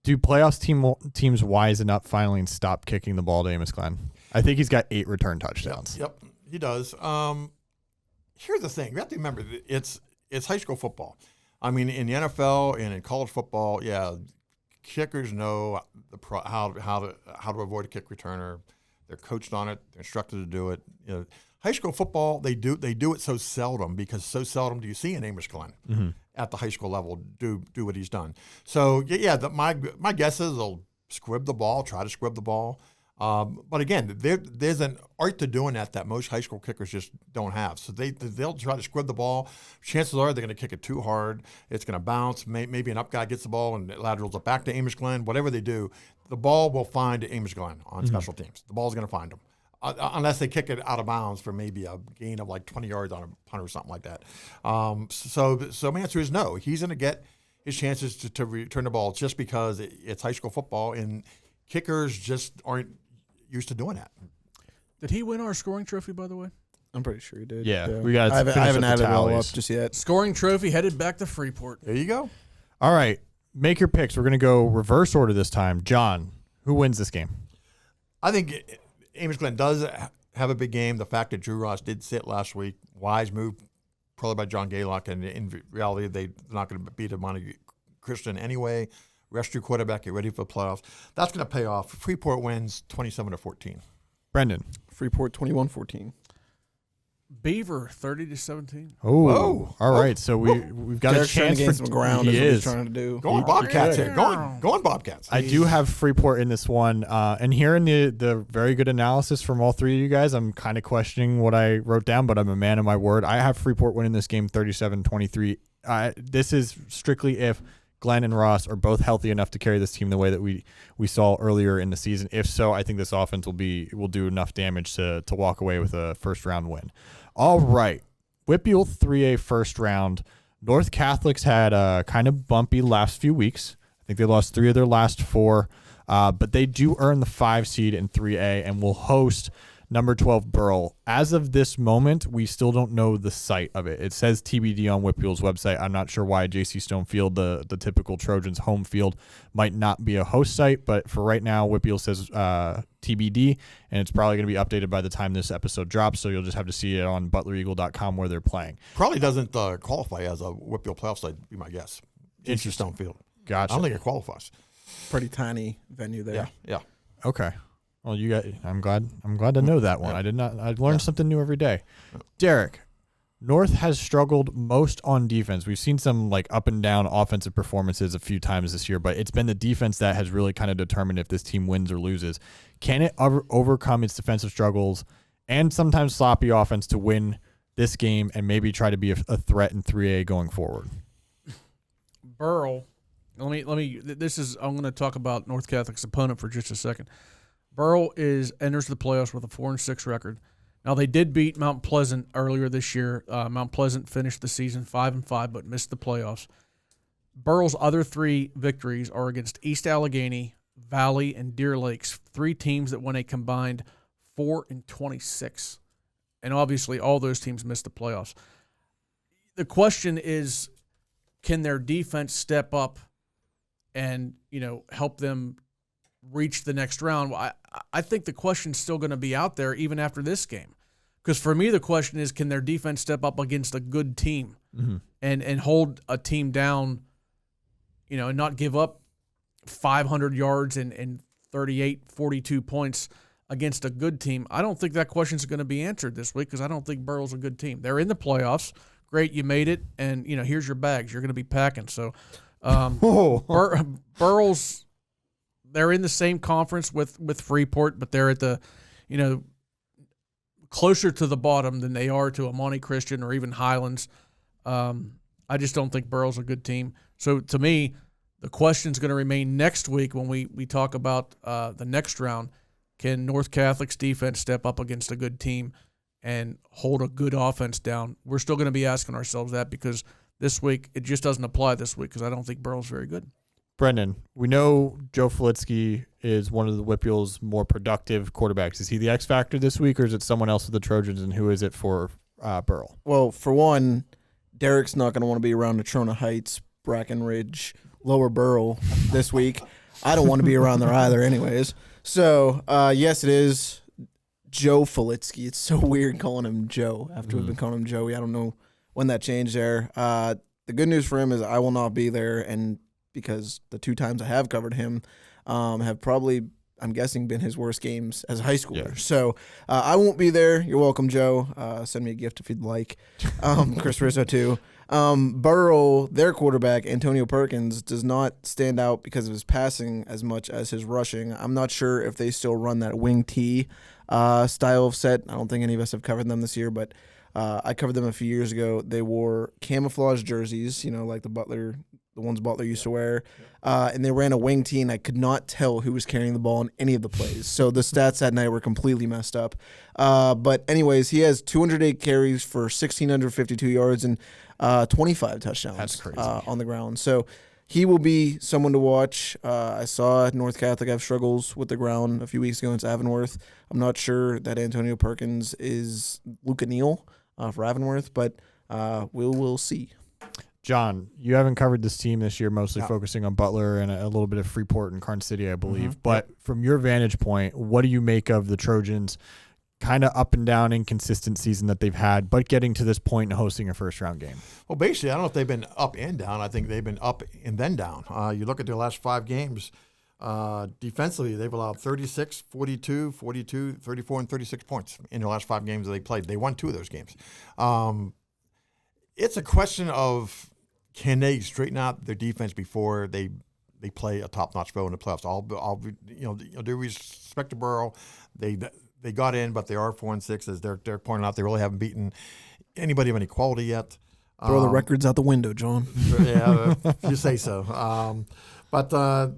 do playoffs teams wisen up finally and stop kicking the ball to Amos Glenn? I think he's got 8 return touchdowns. Yep, he does. Here's the thing: you have to remember it's high school football. I mean, in the NFL and in college football, kickers know how to avoid a kick returner. They're coached on it. They're instructed to do it. High school football, they do it so seldom because so seldom do you see an Amos Glenn at the high school level do what he's done. So my guess is they'll try to squib the ball. But again, there's an art to doing that most high school kickers just don't have. So they'll try to squib the ball. Chances are they're going to kick it too hard. It's going to bounce. Maybe an up guy gets the ball and laterals it back to Amos Glenn. Whatever they do, the ball will find Amos Glenn on special teams. The ball's going to find him. Unless they kick it out of bounds for maybe a gain of like 20 yards on a punt or something like that. So my answer is no. He's going to get his chances to return the ball just because it's high school football, and kickers just aren't used to doing that. Did he win our scoring trophy, by the way? I'm pretty sure he did. Yeah. We got. I haven't had it all up just yet. Scoring trophy headed back to Freeport. There you go. All right. Make your picks. We're going to go reverse order this time. John, who wins this game? I think Amos Glenn does have a big game. The fact that Drew Ross did sit last week, wise move probably by John Gaylock, and in reality, they're not going to beat a Monte Christian anyway. Rest your quarterback, get ready for the playoffs. That's going to pay off. Freeport wins 27-14. Brendan. Freeport 21-14. Beaver 30-17. Oh, all right. So we've got Derek's a chance trying to gain for some ground. He is what he's is trying to do. Going Bobcats here. Going Bobcats. I do have Freeport in this one, and hearing the very good analysis from all three of you guys, I'm kind of questioning what I wrote down, but I'm a man of my word. I have Freeport winning this game 37-23. This is strictly if Glenn and Ross are both healthy enough to carry this team the way that we saw earlier in the season. If so, I think this offense will do enough damage to walk away with a first round win. All right, WPIAL 3A first round. North Catholics had a kind of bumpy last few weeks. I think they lost 3 of their last 4, but they do earn the 5 seed in 3A and will host number 12 Burl. As of this moment, we still don't know the site of it. It says TBD on WPIAL's website. I'm not sure why JC Stonefield, the typical Trojans home field, might not be a host site, but for right now, WPIAL says TBD, and it's probably going to be updated by the time this episode drops, so you'll just have to see it on butlereagle.com where they're playing. Probably doesn't qualify as a WPIAL playoff site, would be my guess. JC Stonefield. Gotcha. I don't think it qualifies. Pretty tiny venue there. Yeah. Okay. Well, I'm glad to know that one. I learned something new every day. Derek, North has struggled most on defense. We've seen some like up and down offensive performances a few times this year, but it's been the defense that has really kind of determined if this team wins or loses. Can it overcome its defensive struggles and sometimes sloppy offense to win this game and maybe try to be a threat in 3A going forward? Burrell. I'm going to talk about North Catholic's opponent for just a second. Burrell enters the playoffs with a 4-6 record. Now, they did beat Mount Pleasant earlier this year. Mount Pleasant finished the season 5-5, but missed the playoffs. Burrell's other 3 victories are against East Allegheny, Valley, and Deer Lakes, 3 teams that won a combined 4-26. And obviously, all those teams missed the playoffs. The question is, can their defense step up and, help them reach the next round? I think the question's still going to be out there even after this game. Because for me, the question is, can their defense step up against a good team and hold a team down, and not give up 500 yards and 42 points against a good team? I don't think that question's going to be answered this week because I don't think Burrell's a good team. They're in the playoffs. Great, you made it, and, here's your bags. You're going to be packing. So Burrell's – they're in the same conference with Freeport, but they're at the, closer to the bottom than they are to Amani Christian or even Highlands. I just don't think Burrell's a good team. So to me, the question's going to remain next week when we talk about the next round. Can North Catholic's defense step up against a good team and hold a good offense down? We're still going to be asking ourselves that because this week, it just doesn't apply this week because I don't think Burrell's very good. Brendan, we know Joe Filitsky is one of the WPIAL's more productive quarterbacks. Is he the X factor this week, or is it someone else with the Trojans, and who is it for Burrell? Well, for one, Derek's not going to want to be around Natrona Heights, Brackenridge, Lower Burrell this week. I don't want to be around there either anyways. So, yes, it is Joe Filitsky. It's so weird calling him Joe after we've been calling him Joey. I don't know when that changed there. The good news for him is I will not be there, and because the 2 times I have covered him have probably, I'm guessing, been his worst games as a high schooler. Yeah. So I won't be there. You're welcome, Joe. Send me a gift if you'd like. Chris Rizzo, too. Burrell, their quarterback, Antonio Perkins, does not stand out because of his passing as much as his rushing. I'm not sure if they still run that wing T style of set. I don't think any of us have covered them this year, but I covered them a few years ago. They wore camouflage jerseys, like the ones Butler used to wear, and they ran a wing tee, and I could not tell who was carrying the ball in any of the plays. So the stats that night were completely messed up. But anyways, he has 208 carries for 1,652 yards and 25 touchdowns. That's crazy. On the ground. So he will be someone to watch. I saw North Catholic have struggles with the ground a few weeks ago against Avonworth. I'm not sure that Antonio Perkins is Luca Neal for Avonworth, but we'll see. John, you haven't covered this team this year, mostly focusing on Butler and a little bit of Freeport and Karn City, I believe. But from your vantage point, what do you make of the Trojans' kind of up and down, inconsistent season that they've had, but getting to this point and hosting a first-round game? Well, basically, I don't know if they've been up and down. I think they've been up and then down. You look at their last 5 games, defensively, they've allowed 36, 42, 42, 34, and 36 points in the last 5 games that they played. They won 2 of those games. It's a question of, can they straighten out their defense before they play a top-notch foe in the playoffs? All due respect to Burrell, they got in, but they are 4-6, as they're pointing out. They really haven't beaten anybody of any quality yet. Throw the records out the window, John. Yeah, if you say so. I don't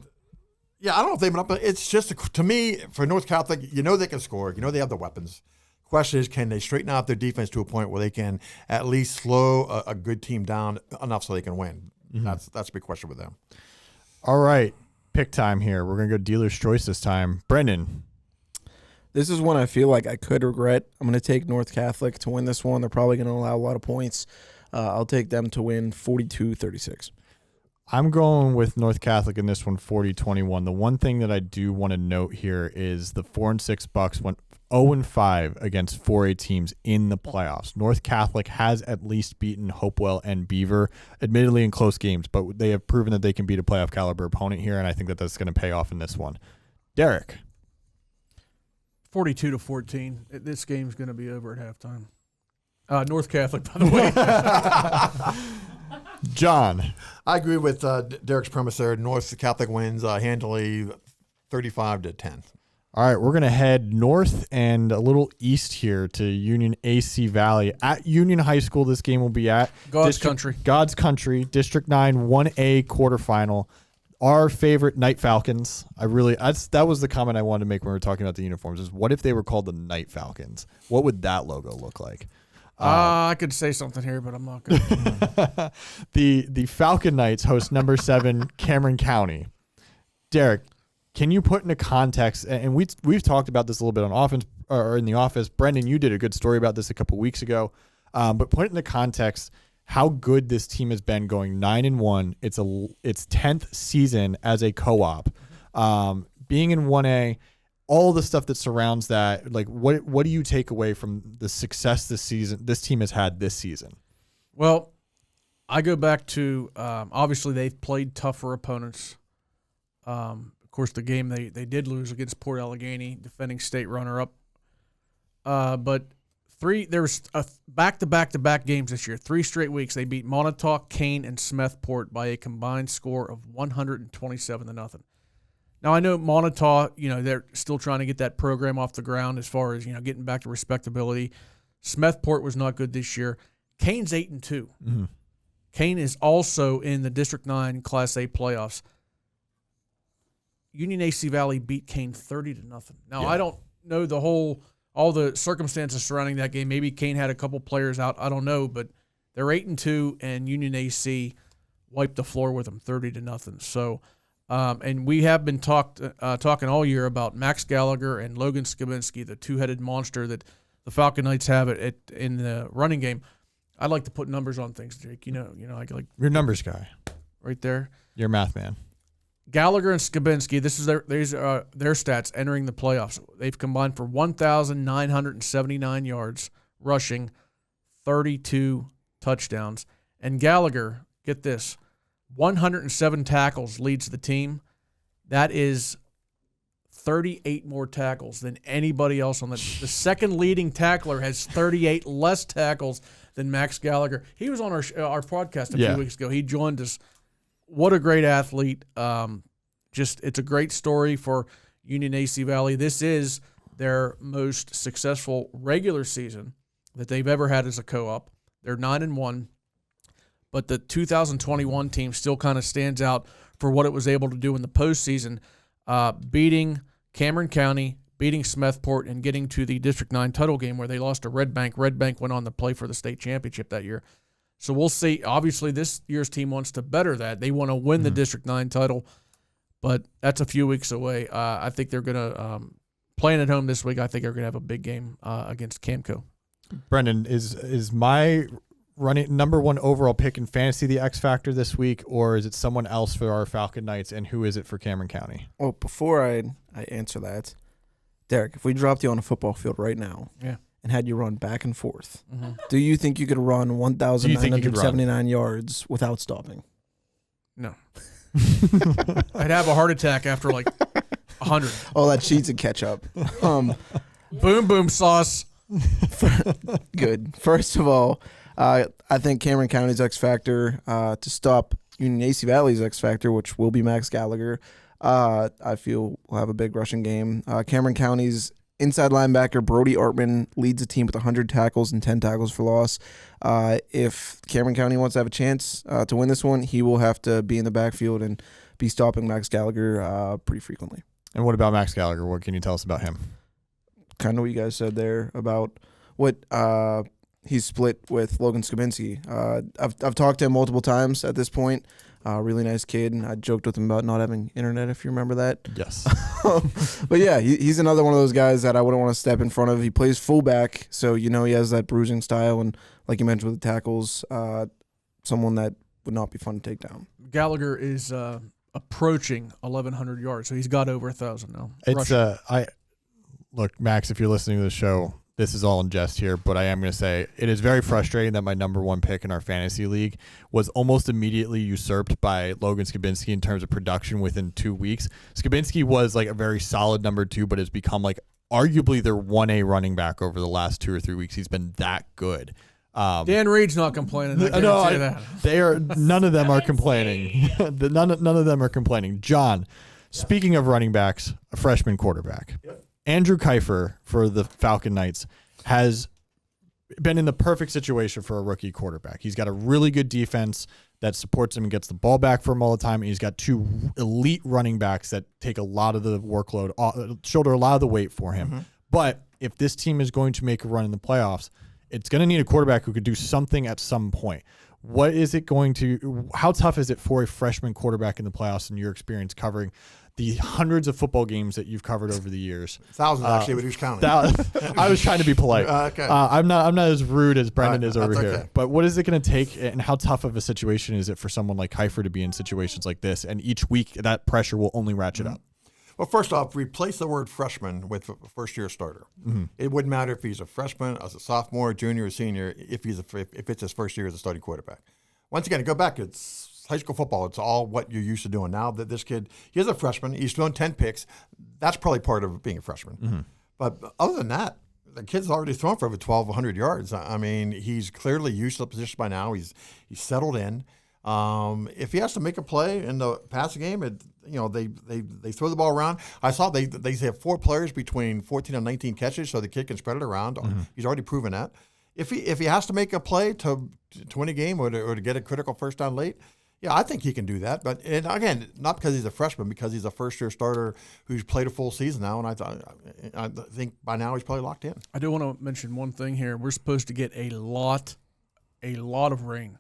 know if they've been up. But it's just to me, for North Catholic, they can score. They have the weapons. Question is, can they straighten out their defense to a point where they can at least slow a good team down enough so they can win? That's a big question with them. All right, pick time here. We're going to go dealer's choice this time. Brendan. This is one I feel like I could regret. I'm going to take North Catholic to win this one. They're probably going to allow a lot of points. I'll take them to win 42-36. I'm going with North Catholic in this one, 40-21. The one thing that I do want to note here is the 4-6 Bucks went 0-5 against 4A teams in the playoffs. North Catholic has at least beaten Hopewell and Beaver, admittedly in close games, but they have proven that they can beat a playoff caliber opponent here, and I think that that's going to pay off in this one. Derek. 42-14. This game's going to be over at halftime. North Catholic, by the way. John. I agree with Derek's premise there. North Catholic wins handily 35-10. All right, we're going to head north and a little east here to Union AC Valley. At Union High School, this game will be at God's Country, District 9, 1A quarterfinal. Our favorite Night Falcons. That was the comment I wanted to make when we were talking about the uniforms, is what if they were called the Night Falcons? What would that logo look like? I could say something here, but I'm not going to. The Falcon Knights host number 7 Cameron County. Derek, can you put into context, and we've talked about this a little bit on offense or in the office. Brendan, you did a good story about this a couple weeks ago, but put it into context how good this team has been, going 9-1. It's 10th season as a co-op, being in 1A, all the stuff that surrounds that. Like, what do you take away from the success this team has had this season? Well, I go back to obviously they've played tougher opponents. Of course, the game they did lose against Port Allegheny, defending state runner-up. But there was back-to-back games this year. 3 straight weeks they beat Montauk, Kane, and Smethport by a combined score of 127-0. Now I know Montauk, they're still trying to get that program off the ground as far as getting back to respectability. Smethport was not good this year. Kane's 8-2. Mm-hmm. Kane is also in the District 9 Class A playoffs. Union AC Valley beat Kane 30-0. Now, I don't know all the circumstances surrounding that game. Maybe Kane had a couple players out. I don't know, but they're 8-2, and Union AC wiped the floor with them 30-0. So, and we have been talking all year about Max Gallagher and Logan Skabinski, the two-headed monster that the Falcon Knights have in the running game. I'd like to put numbers on things, Jake. I like You're a numbers guy. right there. You're a math man. Gallagher and Skabinski, these are their stats entering the playoffs. They've combined for 1,979 yards rushing, 32 touchdowns. And Gallagher, get this, 107 tackles leads the team. That is 38 more tackles than anybody else on the second leading tackler has 38 less tackles than Max Gallagher. He was on our podcast a few weeks ago. He joined us. What a great athlete. It's a great story for Union AC Valley. This is their most successful regular season that they've ever had as a co-op. They're 9-1, but the 2021 team still kind of stands out for what it was able to do in the postseason, beating Cameron County, beating Smethport, and getting to the District 9 title game where they lost to Red Bank. Red Bank went on to play for the state championship that year. So we'll see. Obviously, this year's team wants to better that. They want to win the District 9 title, but that's a few weeks away. I think they're going to, playing at home this week, I think they're going to have a big game against Camco. Brendan, is my number 1 overall pick in fantasy the X factor this week, or is it someone else for our Falcon Knights, and who is it for Cameron County? Well, before I answer that, Derek, if we dropped you on a football field right now, and had you run back and forth, do you think you could run 1,979 yards without stopping? No. I'd have a heart attack after like 100. Oh, that cheats and catch up. Boom, boom sauce. Good. First of all, I think Cameron County's X factor to stop Union AC Valley's X factor, which will be Max Gallagher, I feel will have a big rushing game. Cameron County's inside linebacker Brody Artman leads the team with 100 tackles and 10 tackles for loss. If Cameron County wants to have a chance to win this one, he will have to be in the backfield and be stopping Max Gallagher pretty frequently. And what about Max Gallagher? What can you tell us about him? Kind of what you guys said there about what he's split with Logan Skabinski. I've talked to him multiple times at this point. Really nice kid. I joked with him about not having internet, if you remember that. Yes. But yeah, he's another one of those guys that I wouldn't want to step in front of. He plays fullback, so he has that bruising style, and like you mentioned with the tackles, someone that would not be fun to take down. Gallagher is approaching 1,100 yards, so he's got over 1,000 now. It's look, Max, if you're listening to the show, this is all in jest here, but I am going to say it is very frustrating that my number 1 pick in our fantasy league was almost immediately usurped by Logan Skabinski in terms of production within 2 weeks. Skabinski was like a very solid number 2, but has become like arguably their 1A running back over the last 2 or 3 weeks. He's been that good. Dan Reed's not complaining. None of them are complaining. None of them are complaining. John, speaking of running backs, a freshman quarterback. Yep. Andrew Kiefer for the Falcon Knights has been in the perfect situation for a rookie quarterback. He's got a really good defense that supports him and gets the ball back for him all the time. And he's got 2 elite running backs that take a lot of the workload, shoulder a lot of the weight for him. Mm-hmm. But if this team is going to make a run in the playoffs, it's going to need a quarterback who could do something at some point. What is it going to, how tough is it for a freshman quarterback in the playoffs in your experience covering the hundreds of football games that you've covered over the years? Thousands, actually, but who's counting? I was trying to be polite. Okay. I'm not as rude as Brendan is over that's here. okay. But what is it going to take, and how tough of a situation is it for someone like Kiefer to be in situations like this? And each week, that pressure will only ratchet up. Well, first off, replace the word freshman with a first-year starter. Mm-hmm. It wouldn't matter if he's a freshman, as a sophomore, junior, or senior, if it's his first year as a starting quarterback. Once again, go back. It's high school football. It's all what you're used to doing. Now that this kid, he is a freshman. He's thrown 10 picks. That's probably part of being a freshman. Mm-hmm. But other than that, the kid's already thrown for over 1,200 yards. I mean, he's clearly used to the position by now. He's settled in. If he has to make a play in the passing game, they throw the ball around. I saw they have 4 players between 14 and 19 catches, so the kid can spread it around. Mm-hmm. He's already proven that. If he has to make a play to win a game or to get a critical first down late, yeah, I think he can do that. But and again, not because he's a freshman, because he's a first-year starter who's played a full season now, and I think by now he's probably locked in. I do want to mention one thing here. We're supposed to get a lot of rain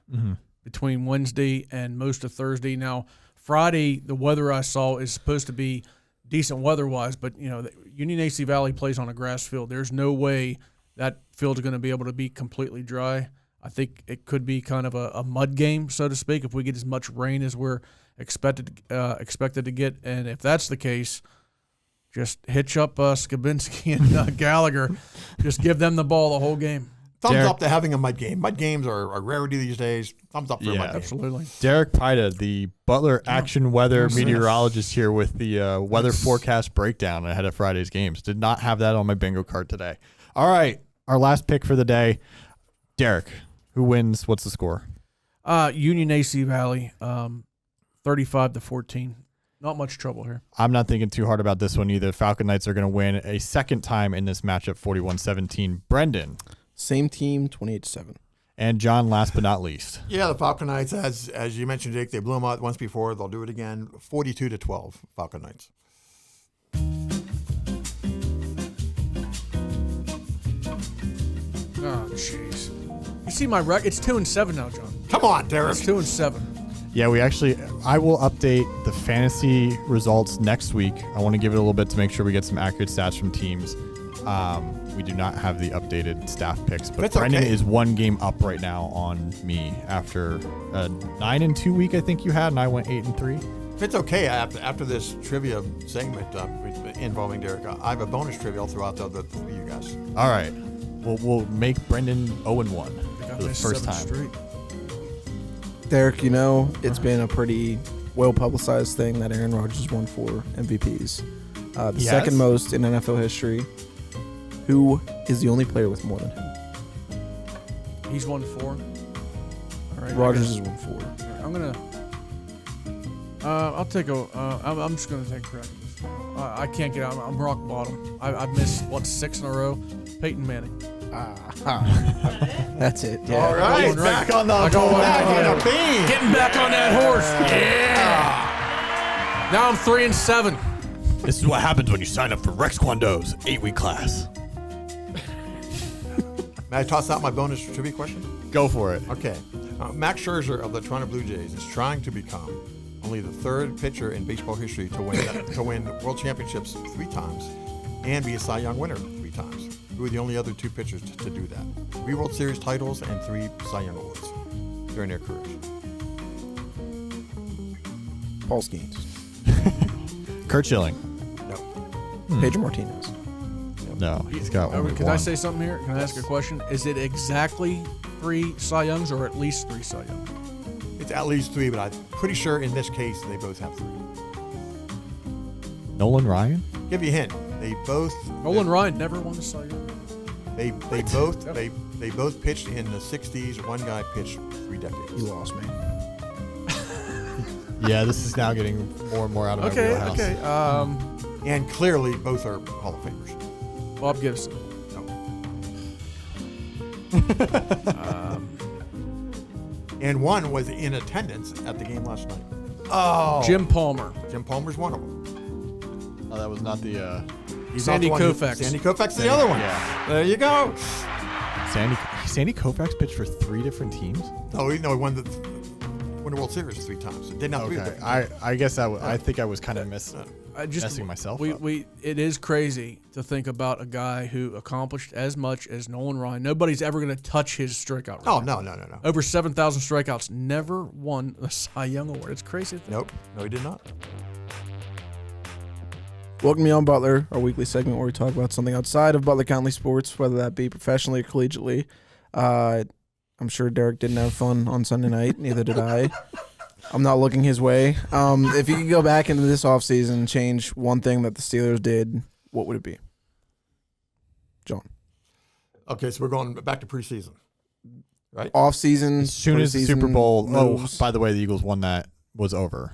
between Wednesday and most of Thursday. Now, Friday, the weather I saw is supposed to be decent weather-wise, but Union AC Valley plays on a grass field. There's no way that field's going to be able to be completely dry. I think it could be kind of a mud game, so to speak, if we get as much rain as we're expected to get. And if that's the case, just hitch up Skabinski and Gallagher. Just give them the ball the whole game. Thumbs up to having a mud game. Mud games are a rarity these days. Thumbs up for a mud game. Absolutely. Derek Pida, the Butler Action Weather meteorologist here with the weather forecast breakdown ahead of Friday's games. Did not have that on my bingo card today. All right, our last pick for the day. Derek, who wins? What's the score? Union AC Valley, 35-14. Not much trouble here. I'm not thinking too hard about this one either. Falcon Knights are going to win a second time in this matchup, 41-17. Brendan. Same team, 28-7. And John, last but not least. Yeah, the Falcon Knights, as you mentioned, Jake, they blew them out once before. They'll do it again, 42-12, Falcon Knights. Oh, jeez. You see my record? It's 2-7 now, John. Come on, Derek. It's 2-7. Yeah, I will update the fantasy results next week. I want to give it a little bit to make sure we get some accurate stats from teams. We do not have the updated staff picks, but Brendan is 1 game up right now on me after a 9-2 week I think you had, and I went 8-3. If it's okay, after this trivia segment involving Derek, I have a bonus trivia. I'll throw out the other 3 you guys. All right. We'll make Brendan 0-1 for the first time. Straight. Derek, it's been a pretty well-publicized thing that Aaron Rodgers won 4 MVPs. The second most in NFL history. Who is the only player with more than him? He's won 4. All right. Rodgers has won 4. I'm going to I'll take I'm just going to take credit. I can't get out. I'm rock bottom. I've missed, 6 in a row? Peyton Manning. That's it. Yeah. All right, back on the beam. Getting back on that horse. Yeah. Now I'm 3-7. This is what happens when you sign up for Rex Kwon Do's 8-week class. May I toss out my bonus trivia question? Go for it. Okay. Max Scherzer of the Toronto Blue Jays is trying to become only the 3rd pitcher in baseball history to win World Championships 3 times and be a Cy Young winner 3 times. Who are the only other 2 pitchers to do that? 3 World Series titles and 3 Cy Young awards during their careers. Paul Skeens. Kurt Schilling. No. Pedro Martinez. No, he's got only Can 1. I say something here? Can I ask a question? Is it exactly 3 Cy Youngs or at least 3 Cy Youngs? It's at least 3, but I'm pretty sure in this case they both have 3. Nolan Ryan? Give you a hint. They both. Nolan Ryan never won a Cy Young. They both pitched in the 60s. One guy pitched 3 decades. You lost me. Yeah, this is now getting more and more out of my wheelhouse. Okay. And clearly, both are Hall of Famers. Bob Gibson. No. And one was in attendance at the game last night. Oh, Jim Palmer. Jim Palmer's one of them. Oh, that was not the He's Sandy not the one who- Koufax. Sandy Koufax, the other one. Yeah. There you go. Sandy Koufax pitched for 3 different teams. No, he won the World Series 3 times. It did not. Okay, I guess I think I was kind of messing myself up. It is crazy to think about a guy who accomplished as much as Nolan Ryan. Nobody's ever going to touch his strikeout rate. Oh, no. Over 7,000 strikeouts, never won the Cy Young Award. It's crazy to think. Nope. No, he did not. Welcome to On Butler, our weekly segment where we talk about something outside of Butler County sports, whether that be professionally or collegiately. I'm sure Derek didn't have fun on Sunday night. Neither did I. I'm not looking his way. If you could go back into this offseason and change one thing that the Steelers did, what would it be? John. Okay, so we're going back to preseason, right? Offseason. As soon as the preseason Super Bowl, moves. by the way, the Eagles won that, was over.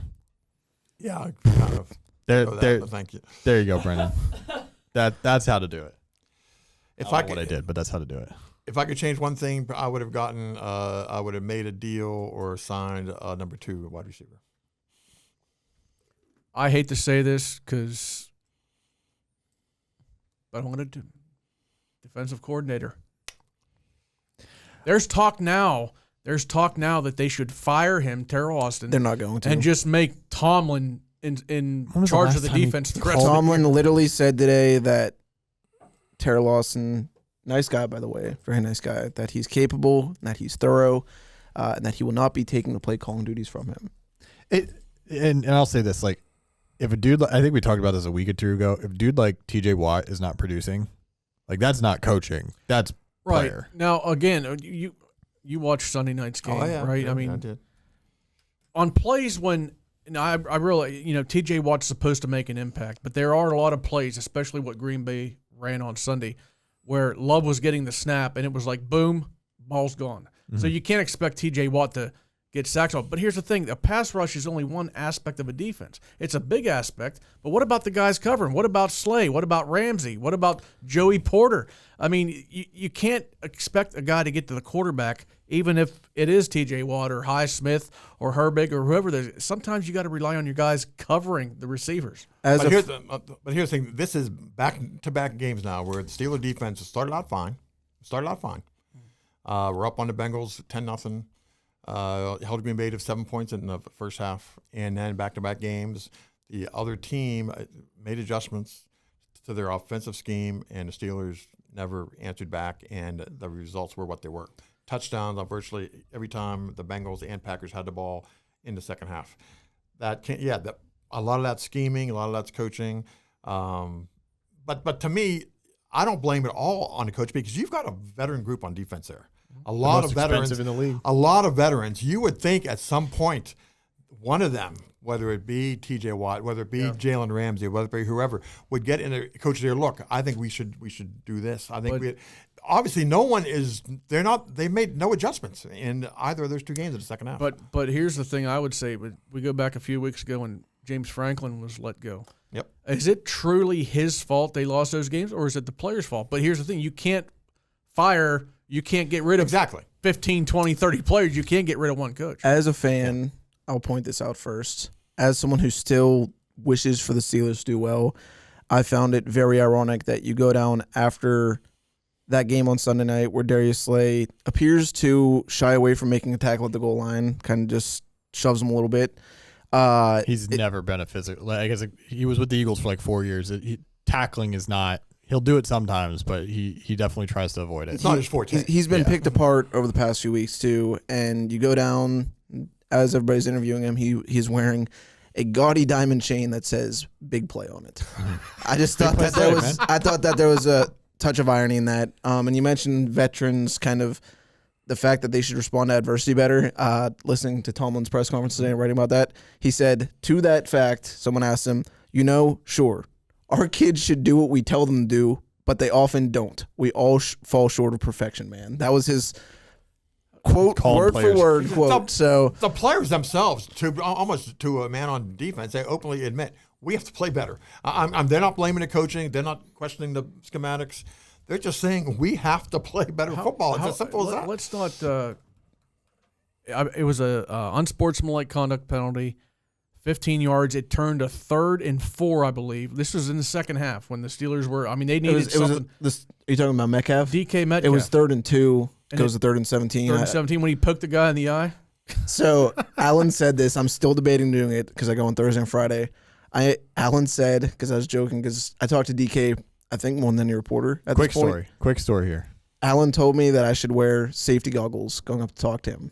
Yeah, kind of. There, Thank you. there you go, Brendan. That's how to do it. If I I don't know what I did, but that's how to do it. If I could change one thing, I would have made a deal or signed number 2 wide receiver. I hate to say this but I'm going to do defensive coordinator. There's talk now that they should fire him, Terrell Austin. They're not going to. And just make Tomlin in was the charge last of the time he defense the rest of the Tomlin year. literally said today that Terrell Lawson, nice guy, by the way, very nice guy, that he's capable, that he's thorough, and that he will not be taking the play calling duties from him. And I'll say this, like, if a dude, I think we talked about this a week or 2 ago, if a dude like TJ Watt is not producing, like, that's not coaching. That's Right. player. Now, again, you watched Sunday night's game, right? Yeah, I mean, I did. on plays when I really, TJ Watt's supposed to make an impact, but there are a lot of plays, especially what Green Bay ran on Sunday, where Love was getting the snap and it was like, boom, ball's gone. Mm-hmm. So you can't expect TJ Watt to get sacks off. But here's the thing, a pass rush is only one aspect of a defense. It's a big aspect, but what about the guys covering? What about Slay? What about Ramsey? What about Joey Porter? I mean, you can't expect a guy to get to the quarterback, even if it is TJ Watt or Highsmith or Herbig or whoever. Sometimes you got to rely on your guys covering the receivers. But here's the thing. This is back-to-back games now where the Steeler defense started out fine. We're up on the Bengals 10-0. Held Green Bay to 7 points in the first half. And then back-to-back games, the other team made adjustments to their offensive scheme, and the Steelers never answered back, and the results were what they were. Touchdowns on virtually every time the Bengals and Packers had the ball in the second half. A lot of that's scheming, a lot of that's coaching. But to me, I don't blame it all on the coach because you've got a veteran group on defense there. A lot of veterans in the league. A lot of veterans. You would think at some point one of them, whether it be TJ Watt, whether it be Jalen Ramsey, whether it be whoever, would get in the coach there. Look, I think we should do this. I think obviously no one is. They made no adjustments in either of those 2 games in the second half. But here's the thing I would say. We go back a few weeks ago when James Franklin was let go. Yep. Is it truly his fault they lost those games, or is it the players' fault? But here's the thing. You can't get rid of 15, 20, 30 players. You can't get rid of one coach. As a fan, I'll point this out first. As someone who still wishes for the Steelers to do well, I found it very ironic that you go down after that game on Sunday night where Darius Slay appears to shy away from making a tackle at the goal line, kind of just shoves him a little bit. He's never been a physical. I guess he was with the Eagles for like 4 years. Tackling is not. He'll do it sometimes, but he definitely tries to avoid it. It's not his forte. He's been picked apart over the past few weeks too, and you go down as everybody's interviewing him. He's wearing a gaudy diamond chain that says "Big Play" on it. I just thought that there was a touch of irony in that. And you mentioned veterans, kind of the fact that they should respond to adversity better. Listening to Tomlin's press conference today and writing about that, he said to that fact, someone asked him, sure, our kids should do what we tell them to do, but they often don't. We all fall short of perfection, man. That was his quote, word for word quote. So the players themselves, almost to a man on defense, they openly admit we have to play better. They're not blaming the coaching. They're not questioning the schematics. They're just saying we have to play better football. It's as simple as that. Let's not. It was a unsportsmanlike conduct penalty, 15 yards. It turned to 3rd and 4, I believe. This was in the second half when the Steelers were. I mean, they needed something. Are you talking about Metcalf? DK Metcalf. It was 3rd and 2. Goes to 3rd and 17. 3rd and 17 when he poked the guy in the eye. So Alan said this. I'm still debating doing it because I go on Thursday and Friday. Alan said, because I was joking, because I talked to DK, I think more than any reporter at this point. Quick story here. Alan told me that I should wear safety goggles going up to talk to him.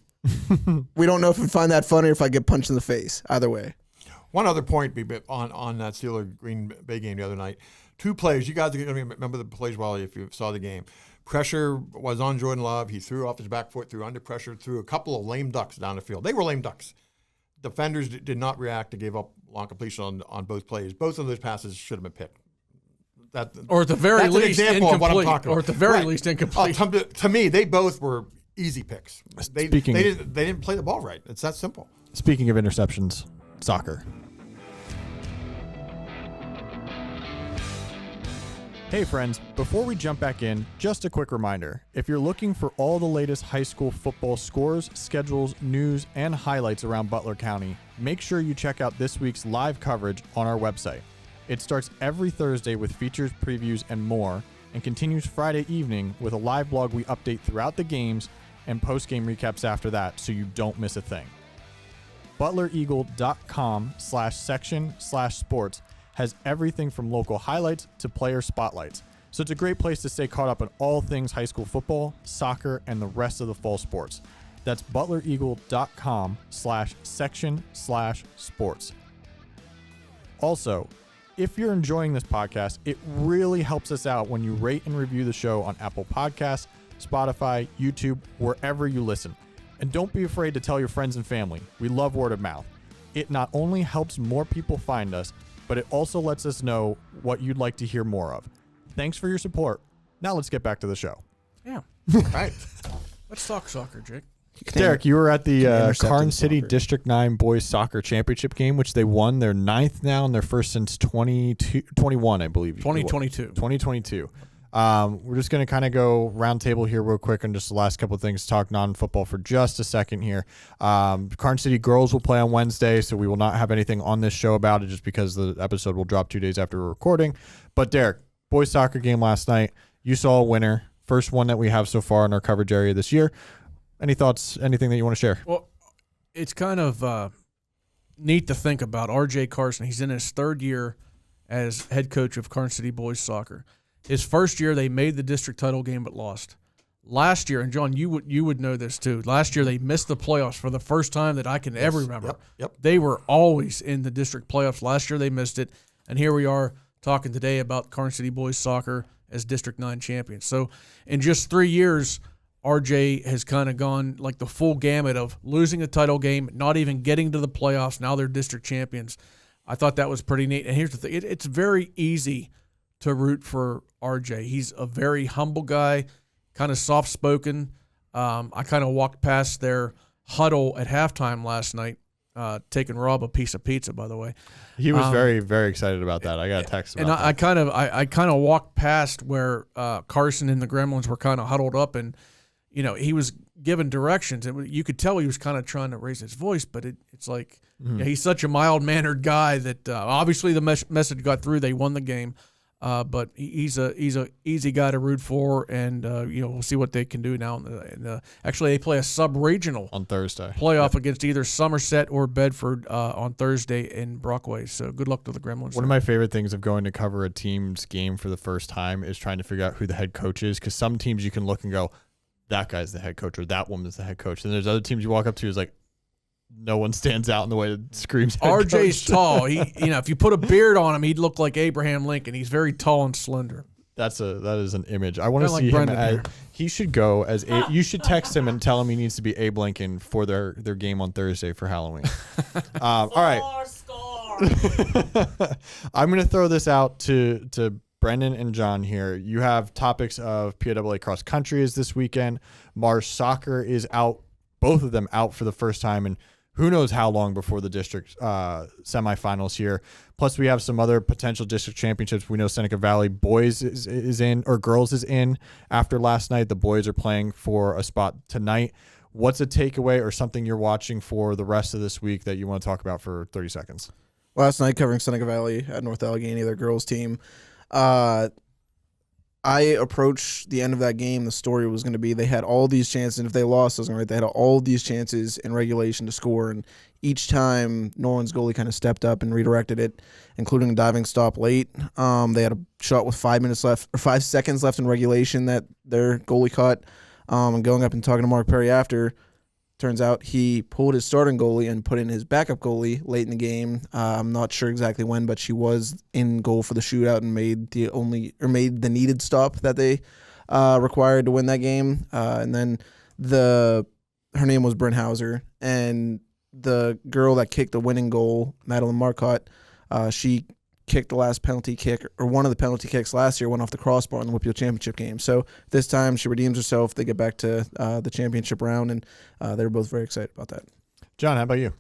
We don't know if we find that funny or if I get punched in the face. Either way. One other point on that Steeler Green Bay game the other night. 2 plays. You guys are going to remember the plays well if you saw the game. Pressure was on Jordan Love. He threw off his back foot, threw under pressure, threw a couple of lame ducks down the field. They were lame ducks. Defenders did not react to give up long completion on both plays. Both of those passes should have been picked. Or at the very least, incomplete. Of what I'm talking about. Or at the very least, incomplete. To me, they both were easy picks. They didn't play the ball right. It's that simple. Speaking of interceptions, soccer. Hey friends, before we jump back in, just a quick reminder. If you're looking for all the latest high school football scores, schedules, news, and highlights around Butler County, make sure you check out this week's live coverage on our website. It starts every Thursday with features, previews, and more, and continues Friday evening with a live blog we update throughout the games and post-game recaps after that, so you don't miss a thing. ButlerEagle.com/section/sports has everything from local highlights to player spotlights. So it's a great place to stay caught up on all things high school football, soccer, and the rest of the fall sports. That's ButlerEagle.com/section/sports. Also, if you're enjoying this podcast, it really helps us out when you rate and review the show on Apple Podcasts, Spotify, YouTube, wherever you listen. And don't be afraid to tell your friends and family. We love word of mouth. It not only helps more people find us, but it also lets us know what you'd like to hear more of. Thanks for your support. Now let's get back to the show. Yeah. Right. Let's talk soccer, Jake. Derek, you were at the Carn City soccer. District 9 Boys Soccer Championship game, which they won their 9th now and their first since 2021, I believe. 2022. 2022. We're just going to kind of go round table here real quick on just the last couple of things, talk non-football for just a second here. Carn City girls will play on Wednesday, so we will not have anything on this show about it just because the episode will drop 2 days after we're recording. But Derek, boys soccer game last night, you saw a winner, first one that we have so far in our coverage area this year. Any thoughts, anything that you want to share? Well, it's kind of neat to think about. R.J. Carson, he's in his 3rd year as head coach of Carn City Boys Soccer. His first year, they made the district title game but lost. Last year, and John, you would know this too. Last year, they missed the playoffs for the first time that I can ever remember. Yep. They were always in the district playoffs. Last year, they missed it, and here we are talking today about Carn City Boys Soccer as District 9 champions. So, in just 3 years, RJ has kind of gone like the full gamut of losing a title game, not even getting to the playoffs. Now they're district champions. I thought that was pretty neat. And here's the thing. It's very easy to root for RJ. He's a very humble guy, kind of soft-spoken. I kind of walked past their huddle at halftime last night, taking Rob a piece of pizza, by the way. He was very, very excited about that. I got a text about that. I kind of walked past where Carson and the Gremlins were kind of huddled up, and you know, he was given directions, and you could tell he was kind of trying to raise his voice, but it's like yeah, he's such a mild-mannered guy that obviously the message got through. They won the game, but he's a easy guy to root for, and we'll see what they can do now. Actually, they play a sub-regional on Thursday playoff against either Somerset or Bedford on Thursday in Brockway. So good luck to the Gremlins. One of my favorite things of going to cover a team's game for the first time is trying to figure out who the head coach is, because some teams you can look and go, that guy's the head coach or that woman's the head coach. And there's other teams you walk up to is like, no one stands out in the way that screams head RJ's coach. tall. If you put a beard on him, he'd look like Abraham Lincoln. He's very tall and slender. That is an image. I want to Kinda see like him Brendan as he should go as you should text him and tell him he needs to be Abe Lincoln for their game on Thursday for Halloween. All right. I'm going to throw this out to Brendan and John here. You have topics of PIAA cross country is this weekend. Mars soccer is out, both of them out for the first time in who knows how long before the district semifinals here. Plus, we have some other potential district championships. We know Seneca Valley boys is in, or girls is in after last night. The boys are playing for a spot tonight. What's a takeaway or something you're watching for the rest of this week that you want to talk about for 30 seconds? Last night, covering Seneca Valley at North Allegheny, their girls team, I approached the end of that game. The story was going to be they had all these chances, and if they lost, I was right. They had all these chances in regulation to score, and each time Norland's goalie kind of stepped up and redirected it, including a diving stop late. They had a shot with 5 seconds left in regulation that their goalie caught. And going up and talking to Mark Perry after, turns out he pulled his starting goalie and put in his backup goalie late in the game. I'm not sure exactly when, but she was in goal for the shootout and made the needed stop that they required to win that game. And then her name was Bryn Hauser, and the girl that kicked the winning goal, Madeline Marcotte, she kicked the last penalty kick, or one of the penalty kicks last year, went off the crossbar in the WPIAL championship game. So this time she redeems herself. They get back to the championship round, and they're both very excited about that. John, how about you?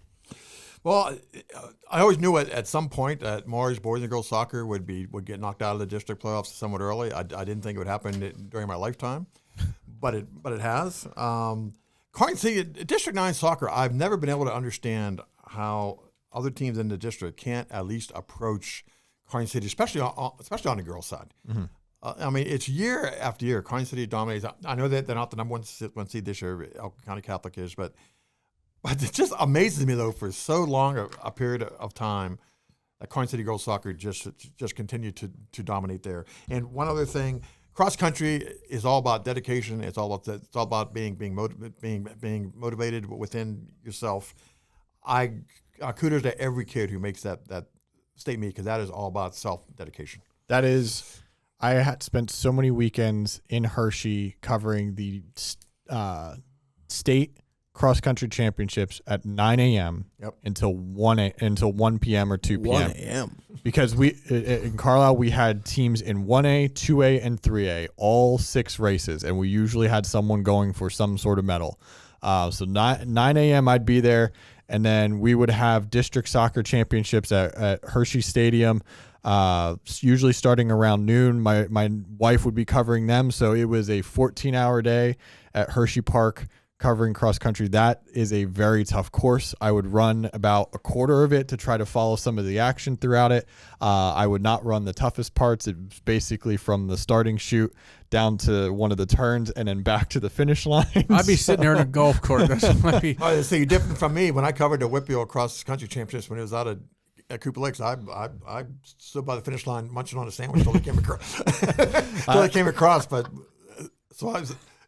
Well, I always knew at some point that Maury's boys and girls soccer would get knocked out of the district playoffs somewhat early. I didn't think it would happen during my lifetime, but it has. District 9 soccer, I've never been able to understand how other teams in the district can't at least approach Kearney City, especially on the girls' side. Mm-hmm. I mean, it's year after year. Kearney City dominates. I know that they're not the number one seed this year. Elk County Catholic is, but it just amazes me though for so long a period of time that Kearney City girls soccer just continued to dominate there. And one other thing, cross country is all about dedication. It's all about being motivated within yourself. Kudos to every kid who makes that state meet, because that is all about self-dedication. That is, I had spent so many weekends in Hershey covering the state cross-country championships at 9 a.m. until 1 p.m. or 2 p.m. 1 a.m. Because in Carlisle, we had teams in 1A, 2A, and 3A, all 6 races, and we usually had someone going for some sort of medal. So 9 a.m. I'd be there. And then we would have district soccer championships at Hershey Stadium, usually starting around noon. My wife would be covering them, so it was a 14-hour day at Hershey Park covering cross country. That is a very tough course. I would run about a quarter of it to try to follow some of the action throughout it. I would not run the toughest parts. It was basically from the starting chute down to one of the turns and then back to the finish line. I'd be sitting there in a golf cart. So you're different from me. When I covered the WPIAL cross country championships when it was out at Cooper Lakes, I stood by the finish line munching on a sandwich until they came across. But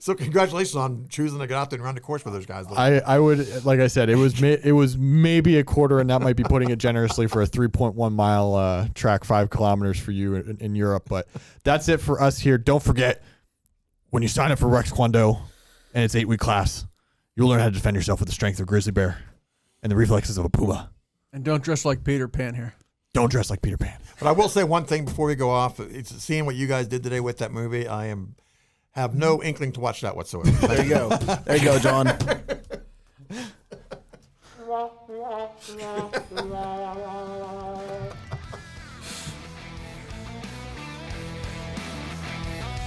so congratulations on choosing to get out there and run the course with those guys. I would, like I said, it was maybe a quarter, and that might be putting it generously for a 3.1 mile track, 5 kilometers for you in Europe. But that's it for us here. Don't forget, when you sign up for Rex Kwon Do and it's 8-week class, you'll learn how to defend yourself with the strength of a grizzly bear and the reflexes of a puma. And don't dress like Peter Pan here. Don't dress like Peter Pan. But I will say one thing before we go off. It's seeing what you guys did today with that movie. Have no inkling to watch that whatsoever. There you go. There you go, John.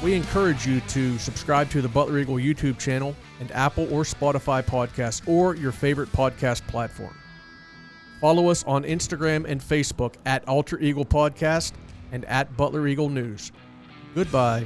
We encourage you to subscribe to the Butler Eagle YouTube channel and Apple or Spotify podcasts or your favorite podcast platform. Follow us on Instagram and Facebook at Alter Eagle Podcast and at Butler Eagle News. Goodbye.